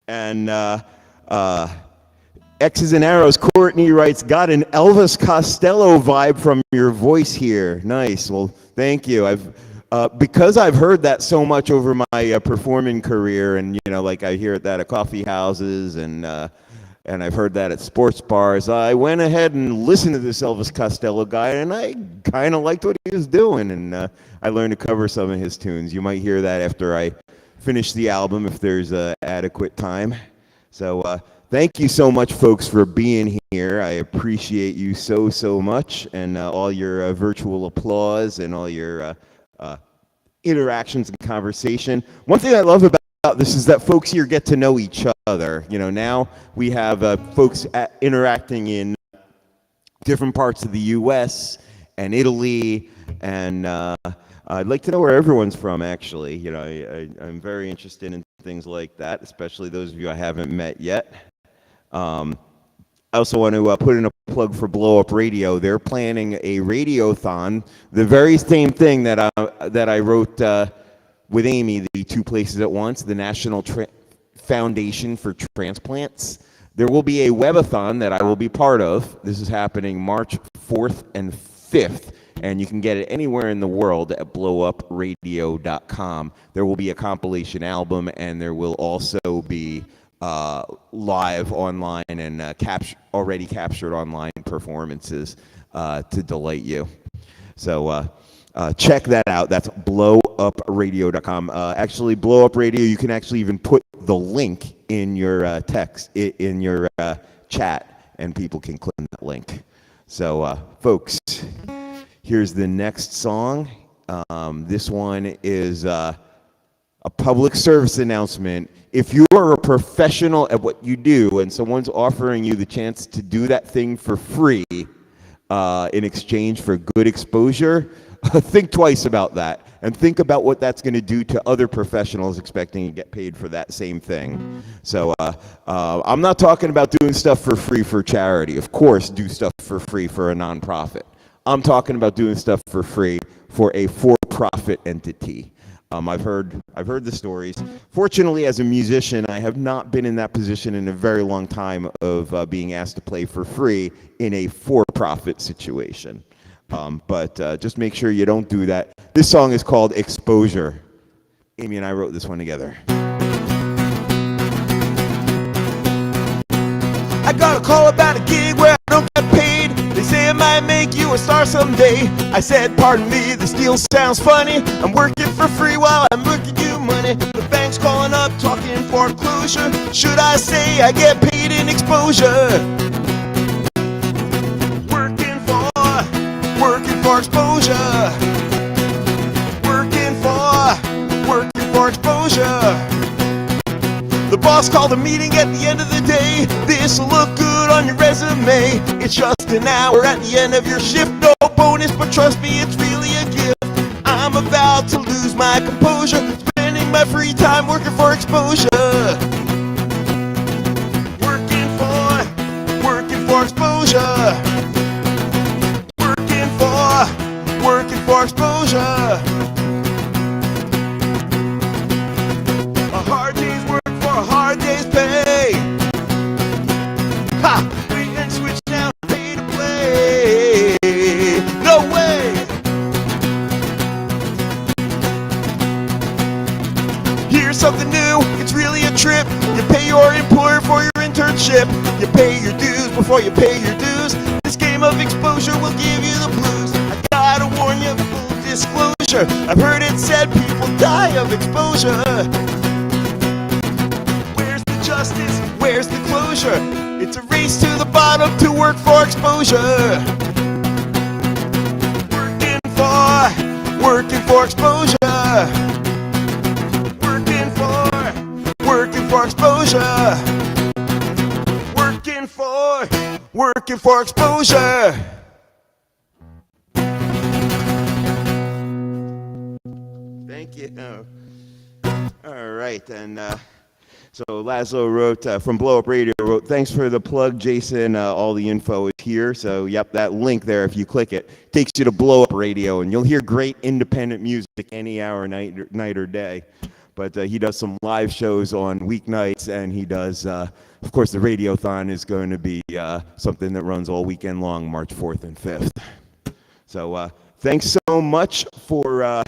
And X's and arrows, Courtney writes, got an Elvis Costello vibe from your voice here. Nice. Well, thank you. Because I've heard that so much over my performing career, and like I hear that at coffee houses, and I've heard that at sports bars. I went ahead and listened to this Elvis Costello guy, and I kind of liked what he was doing, and I learned to cover some of his tunes. You might hear that after I finish the album if there's adequate time. So thank you so much, folks, for being here. I appreciate you so much, and all your virtual applause and all your interactions and conversation. One thing I love about about this is that folks here get to know each other. You know, now we have folks interacting in different parts of the U.S. and Italy, and I'd like to know where everyone's from, actually. You know, I'm very interested in things like that, especially those of you I haven't met yet. I also want to put in a plug for Blow Up Radio. They're planning a radiothon, the very same thing that I wrote with Amy, the Two Places at Once, the National Foundation for Transplants. There will be a webathon that I will be part of. This is happening March 4th and 5th, and you can get it anywhere in the world at blowupradio.com. There will be a compilation album, and there will also be live online and already captured online performances to delight you. So check that out. That's blowupradio.com. Actually, Blow Up Radio, you can actually even put the link in your text, in your chat, and people can click on that link. So, folks, here's the next song. This one is a public service announcement. If you are a professional at what you do and someone's offering you the chance to do that thing for free in exchange for good exposure, think twice about that and think about what that's going to do to other professionals expecting to get paid for that same thing. So I'm not talking about doing stuff for free for charity. Of course, do stuff for free for a nonprofit. I'm talking about doing stuff for free for a for-profit entity. I've heard the stories. Fortunately, as a musician, I have not been in that position in a very long time of being asked to play for free in a for-profit situation. But just make sure you don't do that. This song is called Exposure. Amy and I wrote this one together. I got a call about a gig where I don't get paid. They say it might make you a star someday. I said, pardon me, this deal sounds funny. I'm working for free while I'm working you money. The bank's calling up, talking foreclosure. Should I say I get paid in exposure? Working for exposure. Working for exposure. The boss called a meeting at the end of the day. This'll look good on your resume. It's just an hour at the end of your shift. No bonus, but trust me, it's really a gift. I'm about to lose my composure, spending my free time working for exposure. Working for exposure. Working for exposure. A hard day's work for a hard day's pay. Ha! We can switch now, pay to play. No way! Here's something new, it's really a trip. You pay your employer for your internship. You pay your dues before you pay your dues. This game of exposure will give you the blues. I gotta warn you, full disclosure. I've heard it said people die of exposure. Where's the justice? Where's the closure? It's a race to the bottom to work for exposure. Working for exposure. Working for exposure. Working for exposure. Thank you. All right, and so Laszlo wrote, from Blow Up Radio, wrote, thanks for the plug, Jason. All the info is here. So, yep, that link there, if you click it, takes you to Blow Up Radio, and you'll hear great independent music any hour, night or day. But he does some live shows on weeknights, and he does, of course, the Radiothon is going to be something that runs all weekend long, March 4th and 5th. So thanks so much for...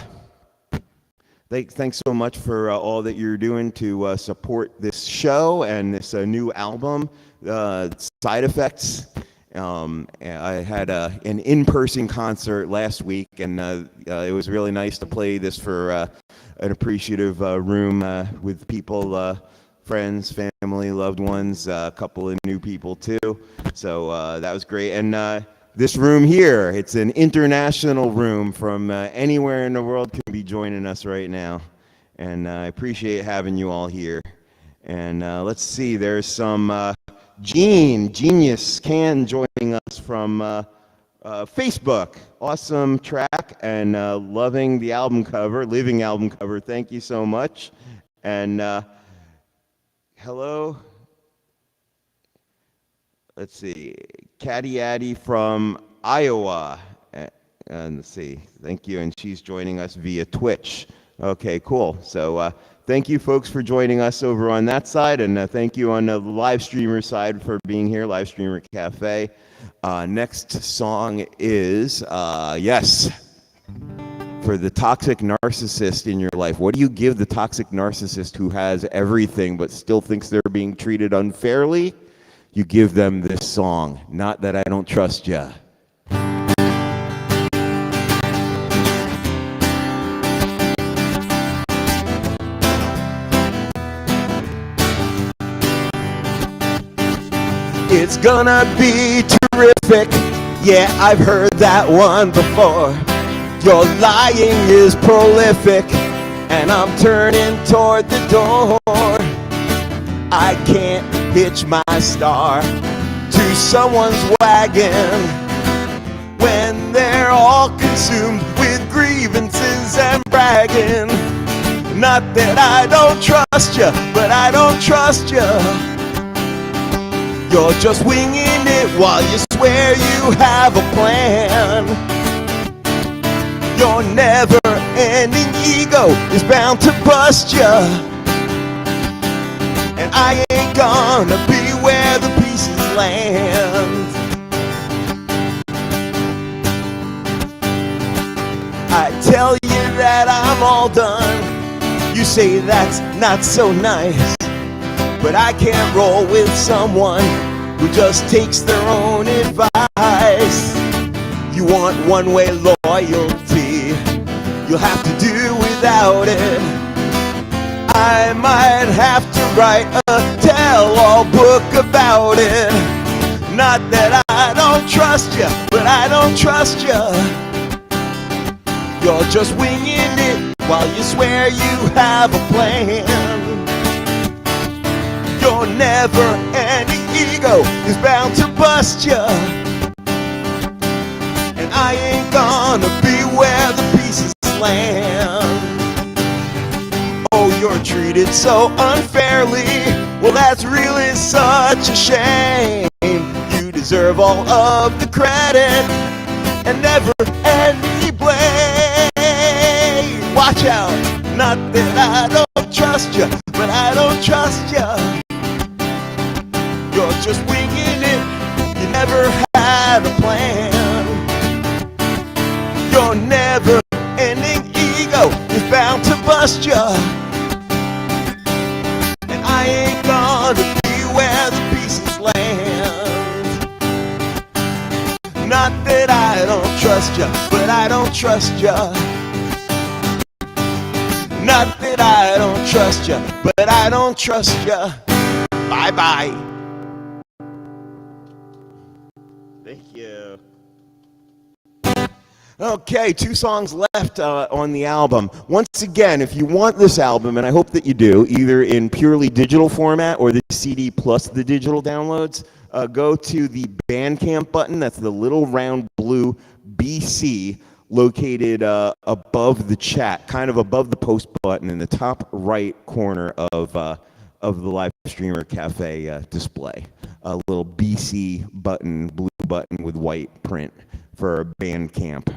Thanks so much for all that you're doing to support this show and this new album, Side Effects. I had an in-person concert last week, and it was really nice to play this for an appreciative room with people, friends, family, loved ones, a couple of new people too. So that was great. And this room here, it's an international room from anywhere in the world can be joining us right now. and I appreciate having you all here. And let's see, there's some Genius Can joining us from Facebook. Awesome track, and loving the album cover, living album cover. Thank you so much. And hello. Let's see, Caddy Addy from Iowa. And let's see, thank you. And she's joining us via Twitch. Okay, cool. So thank you folks for joining us over on that side. And thank you on the live streamer side for being here, Live Streamer Cafe. Next song is, yes, for the toxic narcissist in your life. What do you give the toxic narcissist who has everything but still thinks they're being treated unfairly? You give them this song, Not That I Don't Trust Ya. It's gonna be terrific. Yeah, I've heard that one before. Your lying is prolific, and I'm turning toward the door. I can't hitch my star to someone's wagon when they're all consumed with grievances and bragging. Not that I don't trust you, but I don't trust you. You're just winging it while you swear you have a plan. Your never-ending ego is bound to bust you, and I ain't gonna be where the pieces land. I tell you that I'm all done. You say that's not so nice. But I can't roll with someone who just takes their own advice. You want one-way loyalty, you'll have to do without it. I might have to write a tell-all book about it. Not that I don't trust you, but I don't trust you. You're just winging it while you swear you have a plan. Your never-ending ego is bound to bust ya, and I ain't gonna be where the pieces land. Oh, you're treated so unfairly. Well, that's really such a shame. You deserve all of the credit and never any blame. Watch out, not that I don't trust you, but I don't trust you. You're just winging it, you never had a plan. Your never-ending ego is bound to bust ya, and I ain't gonna be where the pieces land. Not that I don't trust ya, but I don't trust ya. Not that I don't trust ya, but I don't trust ya. Bye-bye. Thank you. Okay, 2 songs left on the album. Once again, if you want this album, and I hope that you do, either in purely digital format or the CD plus the digital downloads, go to the Bandcamp button. That's the little round blue BC located above the chat, kind of above the post button in the top right corner of the Live Streamer Cafe display. A little BC button, blue button with white print for Bandcamp.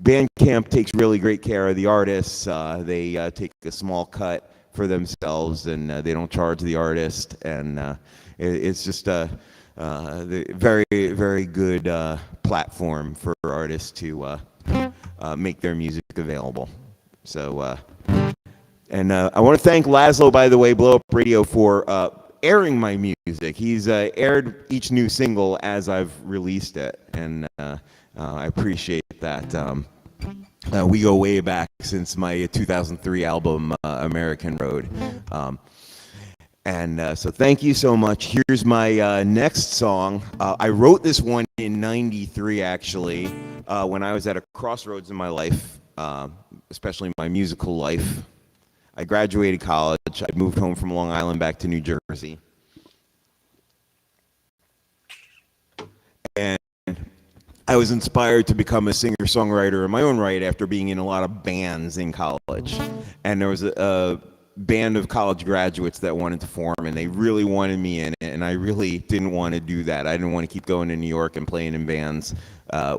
Bandcamp takes really great care of the artists. They take a small cut for themselves, and they don't charge the artist. And it's just a very, very good platform for artists to make their music available. So, and I want to thank Laszlo, by the way, Blow Up Radio, for airing my music. He's aired each new single as I've released it, and I appreciate that. We go way back since my 2003 album, American Road. So thank you so much. Here's my next song. I wrote this one in '93, actually, when I was at a crossroads in my life, especially my musical life. I graduated college. I moved home from Long Island back to New Jersey. And I was inspired to become a singer-songwriter in my own right after being in a lot of bands in college. And there was a band of college graduates that wanted to form, and they really wanted me in it, and I really didn't want to do that. I didn't want to keep going to New York and playing in bands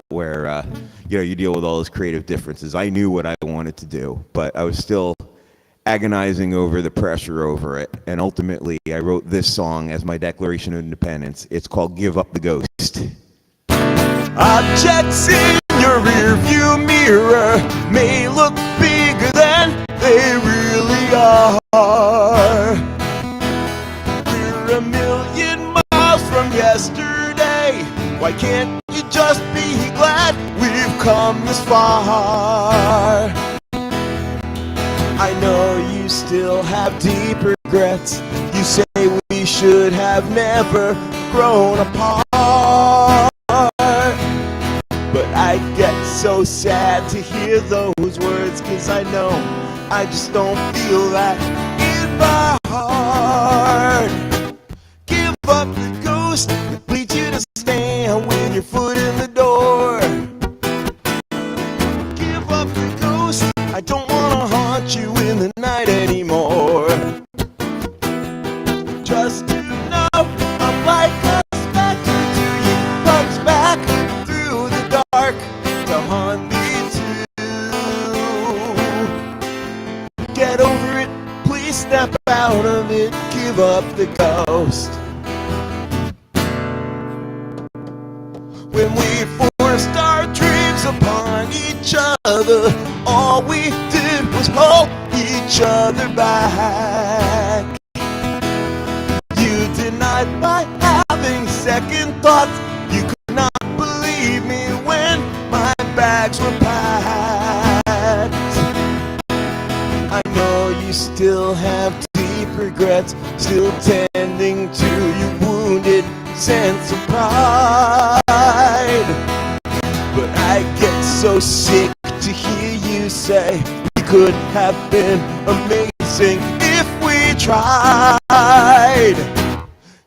where you deal with all those creative differences. I knew what I wanted to do, but I was still agonizing over the pressure over it, and ultimately I wrote this song as my Declaration of Independence. It's called Give Up the Ghost. Objects in your rearview mirror may look bigger than they really are. We're a million miles from yesterday. Why can't you just be glad we've come this far? I know you still have deep regrets. You say we should have never grown apart. But I get so sad to hear those words, 'cause I know I just don't feel that in my heart. Give up the ghost that leads you to stand with your foot in the door. Give up the ghost, I don't want to haunt you in the night anymore. Just to know I'm like a specter to you, comes back through the dark to haunt me too. Get over it, please step out of it, give up the ghost. When we forced our dreams upon each other, all we did was hold each other back. You denied my having second thoughts. You could not believe me when my bags were packed. I know you still have deep regrets, still tending to your wounded sense of pride. But I get so sick to hear you say we could have been amazing if we tried.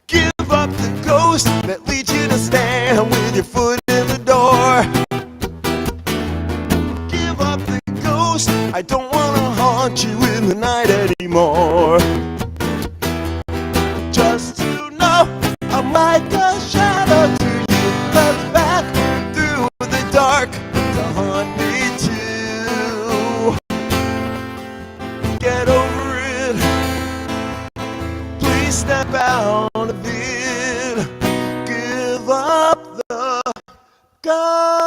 Give up the ghost that leads you to stand with your foot in the door. Give up the ghost, I don't want to haunt you in the night anymore. Just to know I'm like a shadow to you, comes back through the dark to haunt me too. Get over it, please step out of it. Give up the ghost.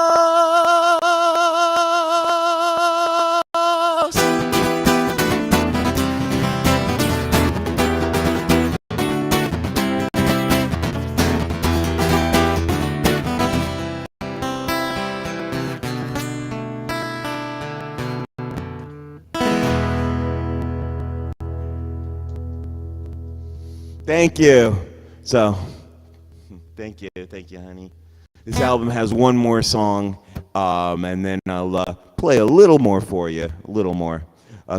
Thank you. So, thank you, honey. This album has one more song, and then I'll play a little more for you, a little more.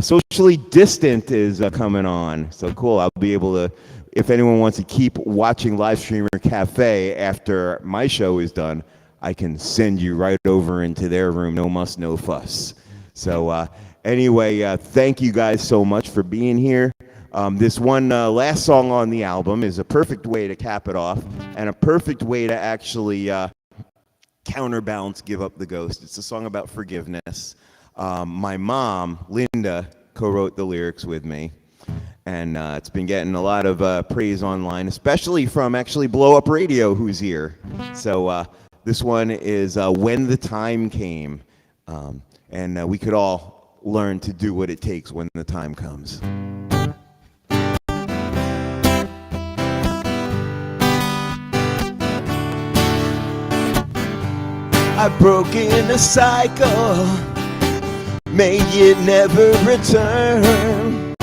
Socially Distant is coming on, so cool. I'll be able to, if anyone wants to keep watching Livestreamer Cafe after my show is done, I can send you right over into their room, no muss, no fuss. So anyway, thank you guys so much for being here. This one last song on the album is a perfect way to cap it off, and a perfect way to actually counterbalance Give Up the Ghost. It's a song about forgiveness. My mom, Linda, co-wrote the lyrics with me, and it's been getting a lot of praise online, especially from actually Blow Up Radio, who's here. So this one is When the Time Came, and we could all learn to do what it takes when the time comes. I've broken a cycle, may it never return.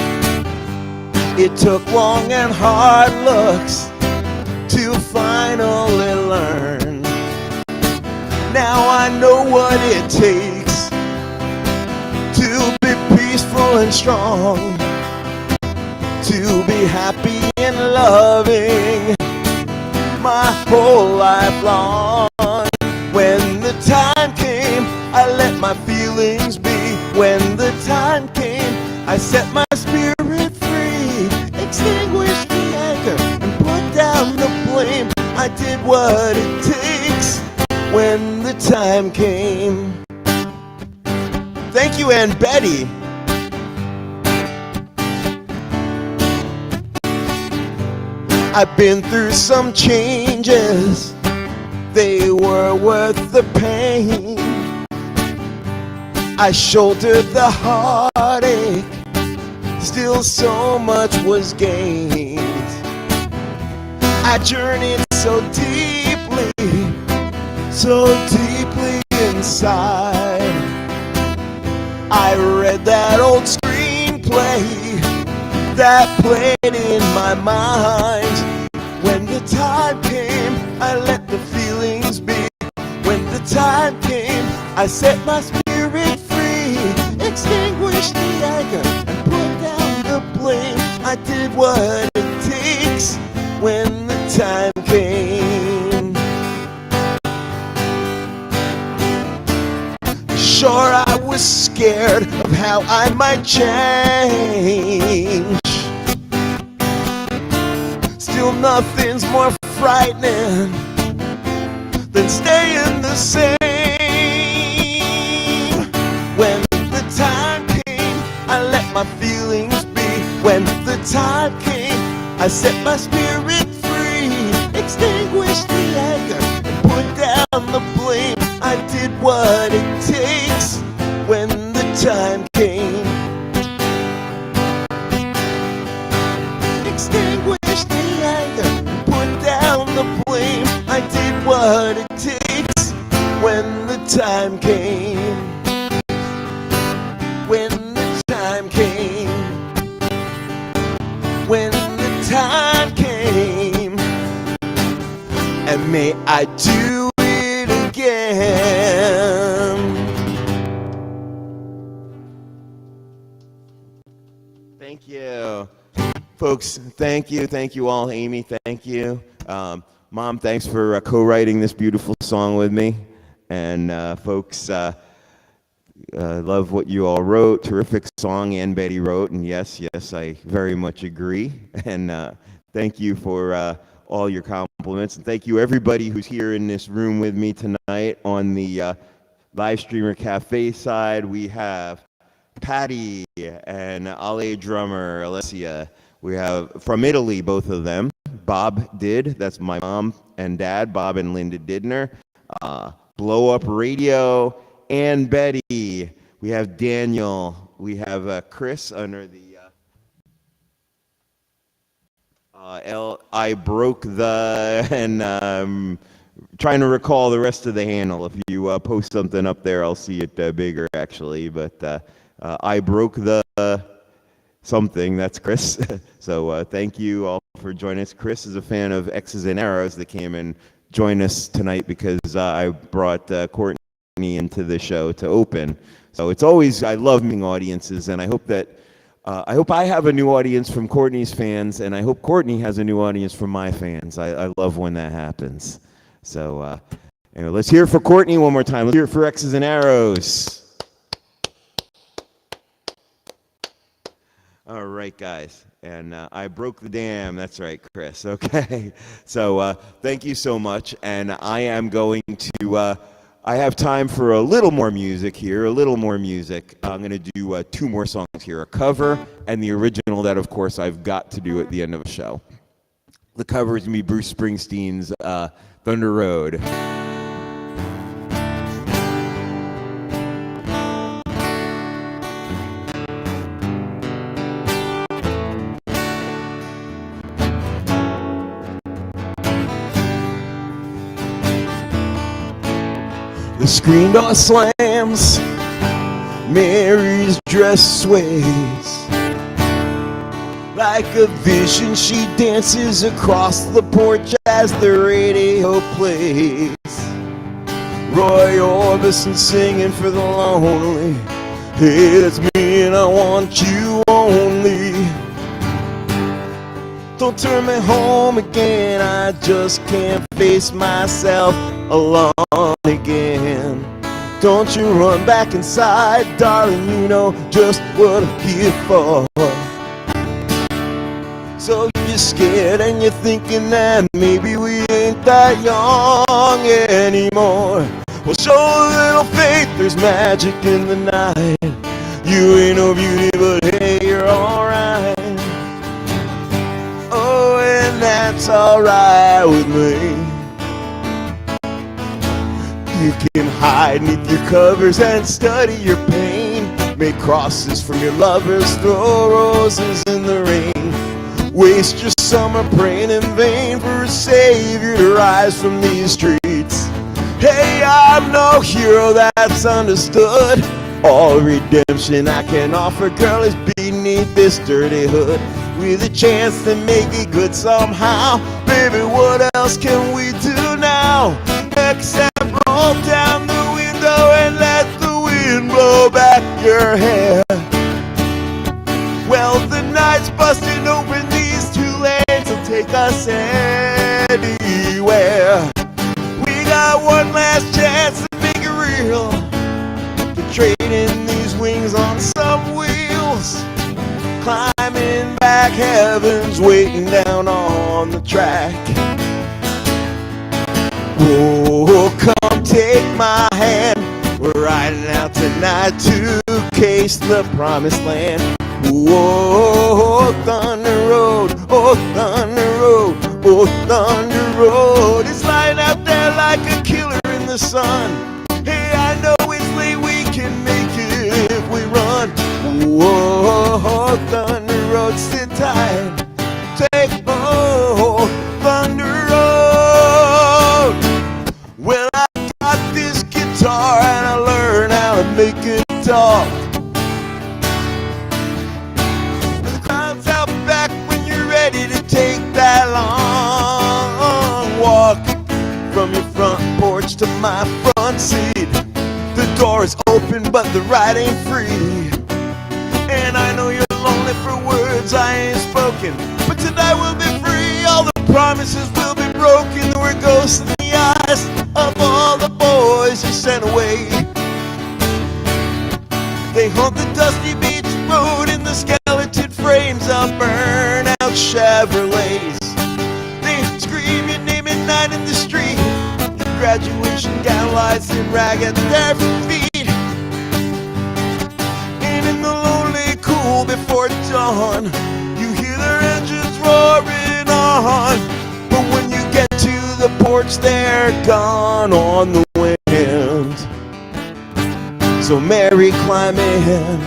It took long and hard looks to finally learn. Now I know what it takes to be peaceful and strong. to be happy and loving my whole life long. When the time came, I let my feelings be. When the time came, I set my spirit free, extinguished the anger and put down the blame. I did what it takes when the time came. Thank you, Aunt Betty. I've been through some changes, they were worth the pain. I shouldered the heartache, still so much was gained. I journeyed so deeply inside. I read that old screenplay that played in my mind. When the time came, I let the feelings be. When the time came, I set my spirit free, extinguished the anger and put down the blame. I did what it takes when the time came. Sure, I was scared of how I might change. Still, nothing's more frightening than staying the same. When the time came, I let my feelings be. When the time came, I set my spirit free, extinguished the anger and put down the blame. I did what it takes when the time came. Extinguished the anger and put down the blame. I did what it takes when the time came. When the time came. When the time came. And may I do it again. Thank you. Folks, thank you all. Amy, thank you. Mom, thanks for co-writing this beautiful song with me. And folks, love what you all wrote. Terrific song Ann Betty wrote. And yes, I very much agree. And thank you for all your compliments. And thank you everybody who's here in this room with me tonight. On the live streamer cafe side, we have Patty and Ale drummer Alessia. We have from Italy, both of them. Bob Did, that's my mom and dad, Bob and Linda Didner. Blow Up Radio, Ann Betty. We have Daniel. We have Chris under the I broke the, and trying to recall the rest of the handle. If you post something up there, I'll see it bigger actually. But I broke the something, that's Chris. So thank you all for joining us. Chris is a fan of X's and Arrows that came and joined us tonight because I brought Courtney into the show to open. So it's always, I love meeting audiences, and I hope that I hope I have a new audience from Courtney's fans, and I hope Courtney has a new audience from my fans. I love when that happens. So anyway, let's hear it for Courtney one more time. Let's hear it for X's and Arrows. All right, guys, and I broke the dam. That's right, Chris. Okay, so thank you so much, and I am going to. I have time for a little more music here. I'm going to do 2 more songs here: a cover and the original. That, of course, I've got to do at the end of a show. The cover is going to be Bruce Springsteen's "Thunder Road." The screen door slams, Mary's dress sways. Like a vision, she dances across the porch as the radio plays. Roy Orbison singing for the lonely. Hey, that's me and I want you only. Don't turn me home again, I just can't face myself alone again. Don't you run back inside, darling, you know just what I'm here for. So you're scared and you're thinking that maybe we ain't that young anymore. Well, show a little faith, there's magic in the night. You ain't no beauty, but hey, you're alright. Oh, and that's alright with me. You can hide neath your covers and study your pain. Make crosses from your lovers, throw roses in the rain. Waste your summer praying in vain for a savior to rise from these streets. Hey, I'm no hero that's understood. All redemption I can offer, girl, is beneath this dirty hood. With a chance to make it good somehow. Baby, what else can we do now? Except roll down the window and let the wind blow back your hair. Well, the night's busting open, these two lanes will take us anywhere. We got one last chance to make it real, to trade in these wings on some wheels. Climbing back heavens, waiting down on the track. Oh, come take my hand. We're riding out tonight to case the promised land. Oh, Thunder Road, oh, Thunder Road, oh, Thunder Road. It's lying out there like a killer in the sun. Hey, I know it's late, we can make it if we run. Oh, Thunder Road, sit tight. Take, oh, Thunder Road. Well, I got this guitar and I learned how to make it talk. The crowd's out back when you're ready to take that long walk. From your front porch to my front seat. The door is open but the ride ain't free. And I know you're lonely for words I ain't spoken, but tonight we'll be free. All the promises will be broken. We're ghosts in the eyes of all the boys you sent away. They haunt the dusty beach road in the skeleton frames of burnt-out Chevrolets. They scream your name at night in the street. Your graduation gown lies in rag at their feet. And in the lonely cool before dawn, you hear their engines roaring on. But when you get to the porch, they're gone on the wind. So Mary, climb in.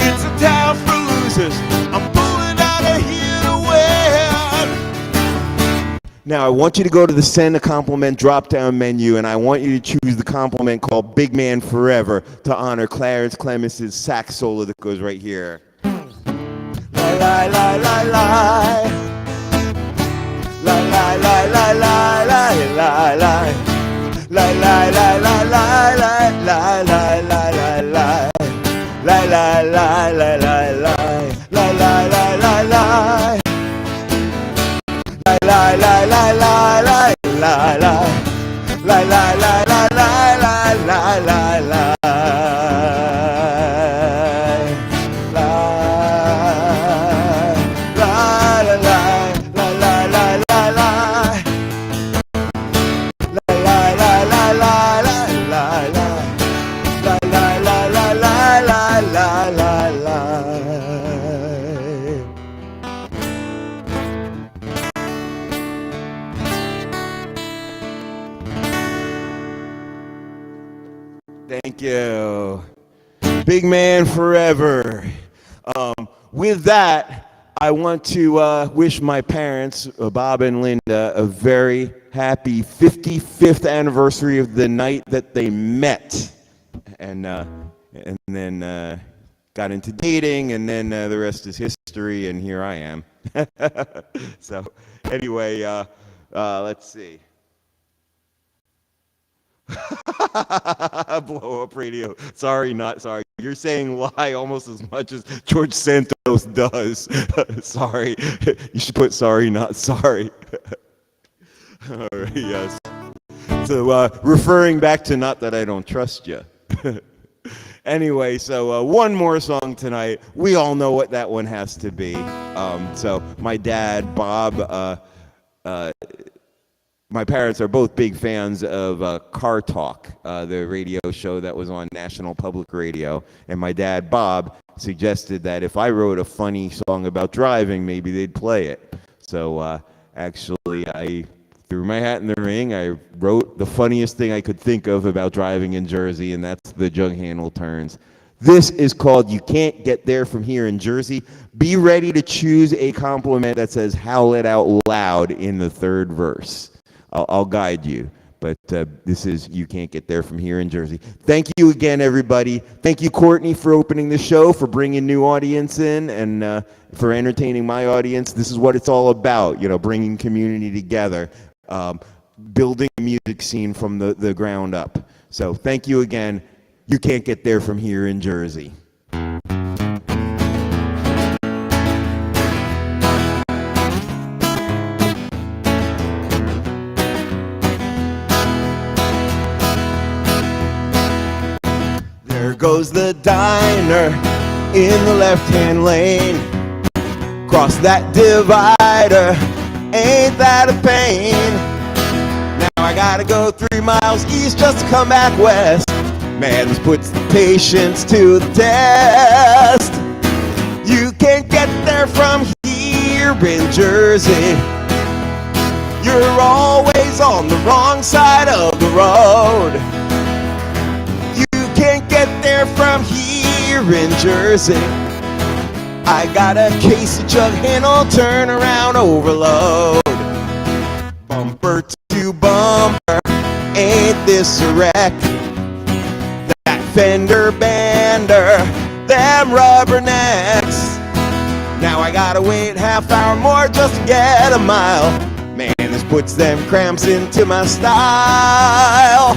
It's a town for losers. I'm pulling out of here to win. Now I want you to go to the Send a Compliment drop-down menu, and I want you to choose the compliment called Big Man Forever to honor Clarence Clemens' sax solo that goes right here. La la la la la. La la la la la la la la. La la la la la la la la la la la. La la la la la la. La la la la la. La la la la la la la la. La la la la la la la la la. Thank you. Big Man Forever. With that, I want to wish my parents, Bob and Linda, a very happy 55th anniversary of the night that they met. And then got into dating, and then the rest is history, and here I am. So anyway, let's see. Blow up radio. Sorry, not sorry. You're saying lie almost as much as George Santos does. Sorry. You should put sorry, not sorry. All right, yes. So referring back to not that I don't trust you. Anyway, so one more song tonight. We all know what that one has to be. So my dad, Bob, my parents are both big fans of Car Talk, the radio show that was on National Public Radio. And my dad, Bob, suggested that if I wrote a funny song about driving, maybe they'd play it. So actually, I threw my hat in the ring. I wrote the funniest thing I could think of about driving in Jersey, and that's the jug handle turns. This is called You Can't Get There From Here in Jersey. Be ready to choose a compliment that says howl it out loud in the third verse. I'll guide you, but this is You Can't Get There From Here in Jersey. Thank you again, everybody. Thank you, Courtney, for opening the show, for bringing new audience in, and for entertaining my audience. This is what it's all about, bringing community together, building a music scene from the ground up. So thank you again. You Can't Get There From Here in Jersey. There goes the diner in the left-hand lane. Cross that divider, ain't that a pain? Now I gotta go 3 miles east just to come back west. Man, this puts the patience to the test. You can't get there from here in Jersey. You're always on the wrong side of the road. Can't get there from here in Jersey. I got a case of jug handle turnaround overload. Bumper to bumper, ain't this a wreck? That fender bender, them rubbernecks. Now I gotta wait half hour more just to get a mile. Man, this puts them cramps into my style.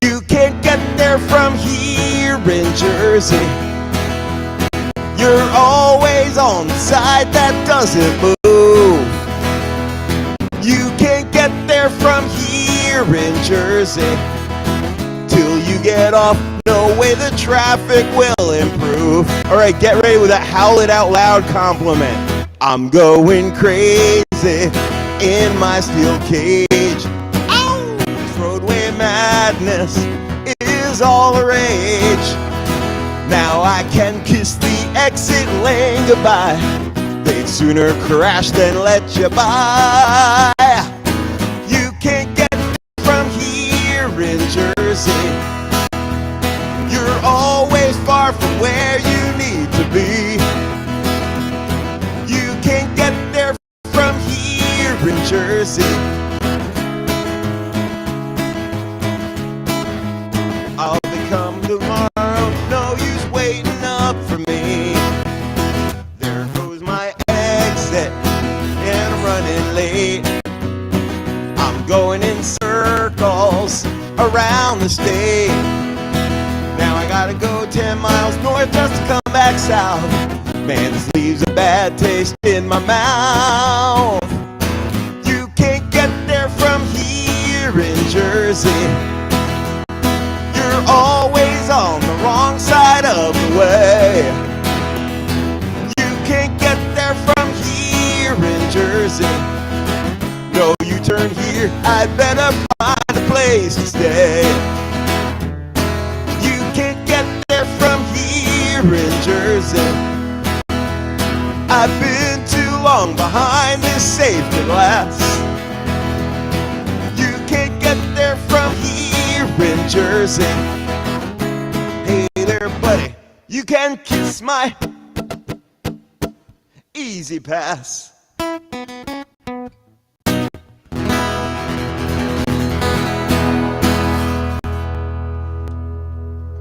You can't get there from here in Jersey. You're always on the side that doesn't move. You can't get there from here in Jersey. Till you get off, no way the traffic will improve. All right, get ready with that howl it out loud compliment. I'm going crazy in my steel cage. Roadway madness is all the rage. Now I can kiss the exit lane goodbye. They'd sooner crash than let you by. You can't get from here in Jersey. You're always far from where you need to be. You can't get there from here in Jersey. I'll be come tomorrow, no use waiting up for me. There goes my exit, and I'm running late. I'm going in circles around the state. Now I gotta go 10 miles north just to come back south. Man, this leaves a bad taste in my mouth. You can't get there from here in Jersey. You're always on the wrong side of the way. You can't get there from here in Jersey. No, you turn here, I'd better find a place to stay. You can't get there from here in Jersey. I've been too long behind this safety glass. You can't get there from here in Jersey. Hey there, buddy, you can kiss my easy pass.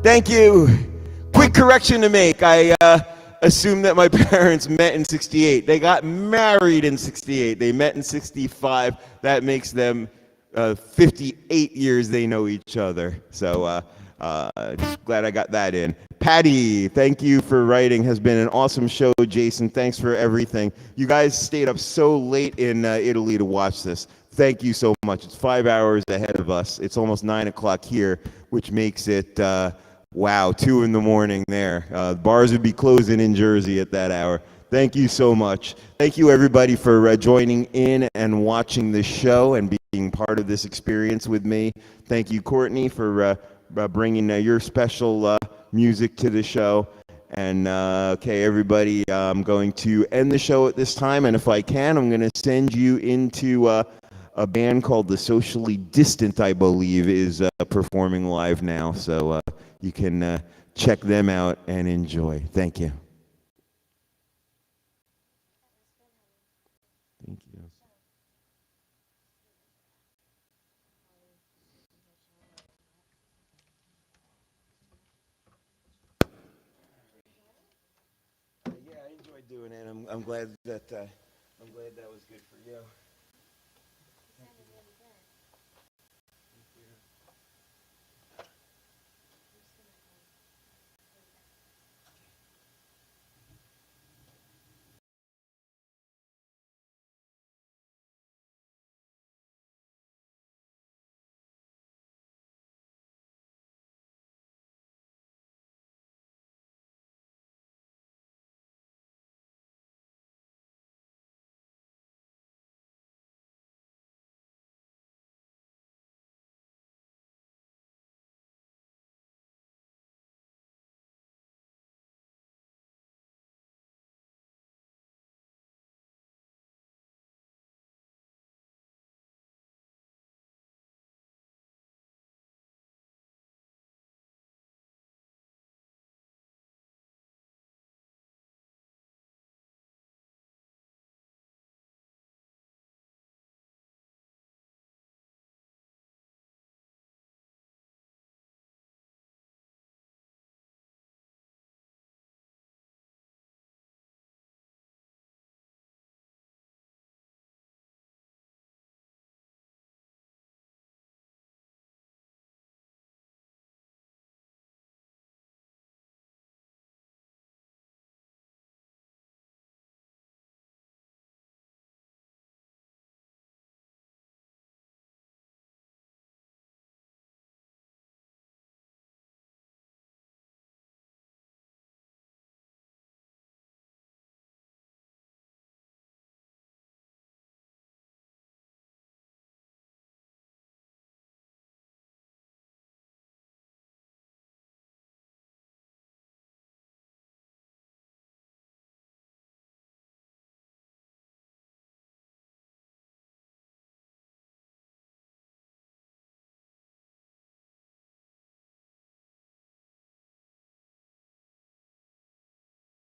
Thank you. Quick correction to make. I assumed that my parents met in 68. They got married in 68. They met in 65. That makes them 58 years they know each other. So Just glad I got that in. Patty, thank you for writing. Has been an awesome show. Jason, thanks for everything. You guys stayed up so late in Italy to watch this. Thank you so much. It's 5 hours ahead of us. It's almost 9 o'clock here, which makes it, wow, 2 in the morning there. Bars would be closing in Jersey at that hour. Thank you so much. Thank you, everybody, for joining in and watching this show and being part of this experience with me. Thank you, Courtney, for bringing your special music to the show. And okay, everybody, I'm going to end the show at this time. And if I can, I'm going to send you into a band called The Socially Distant, I believe, is performing live now. So you can check them out and enjoy. Thank you. Thank you. Yeah, I enjoyed doing it. I'm glad that was good for you.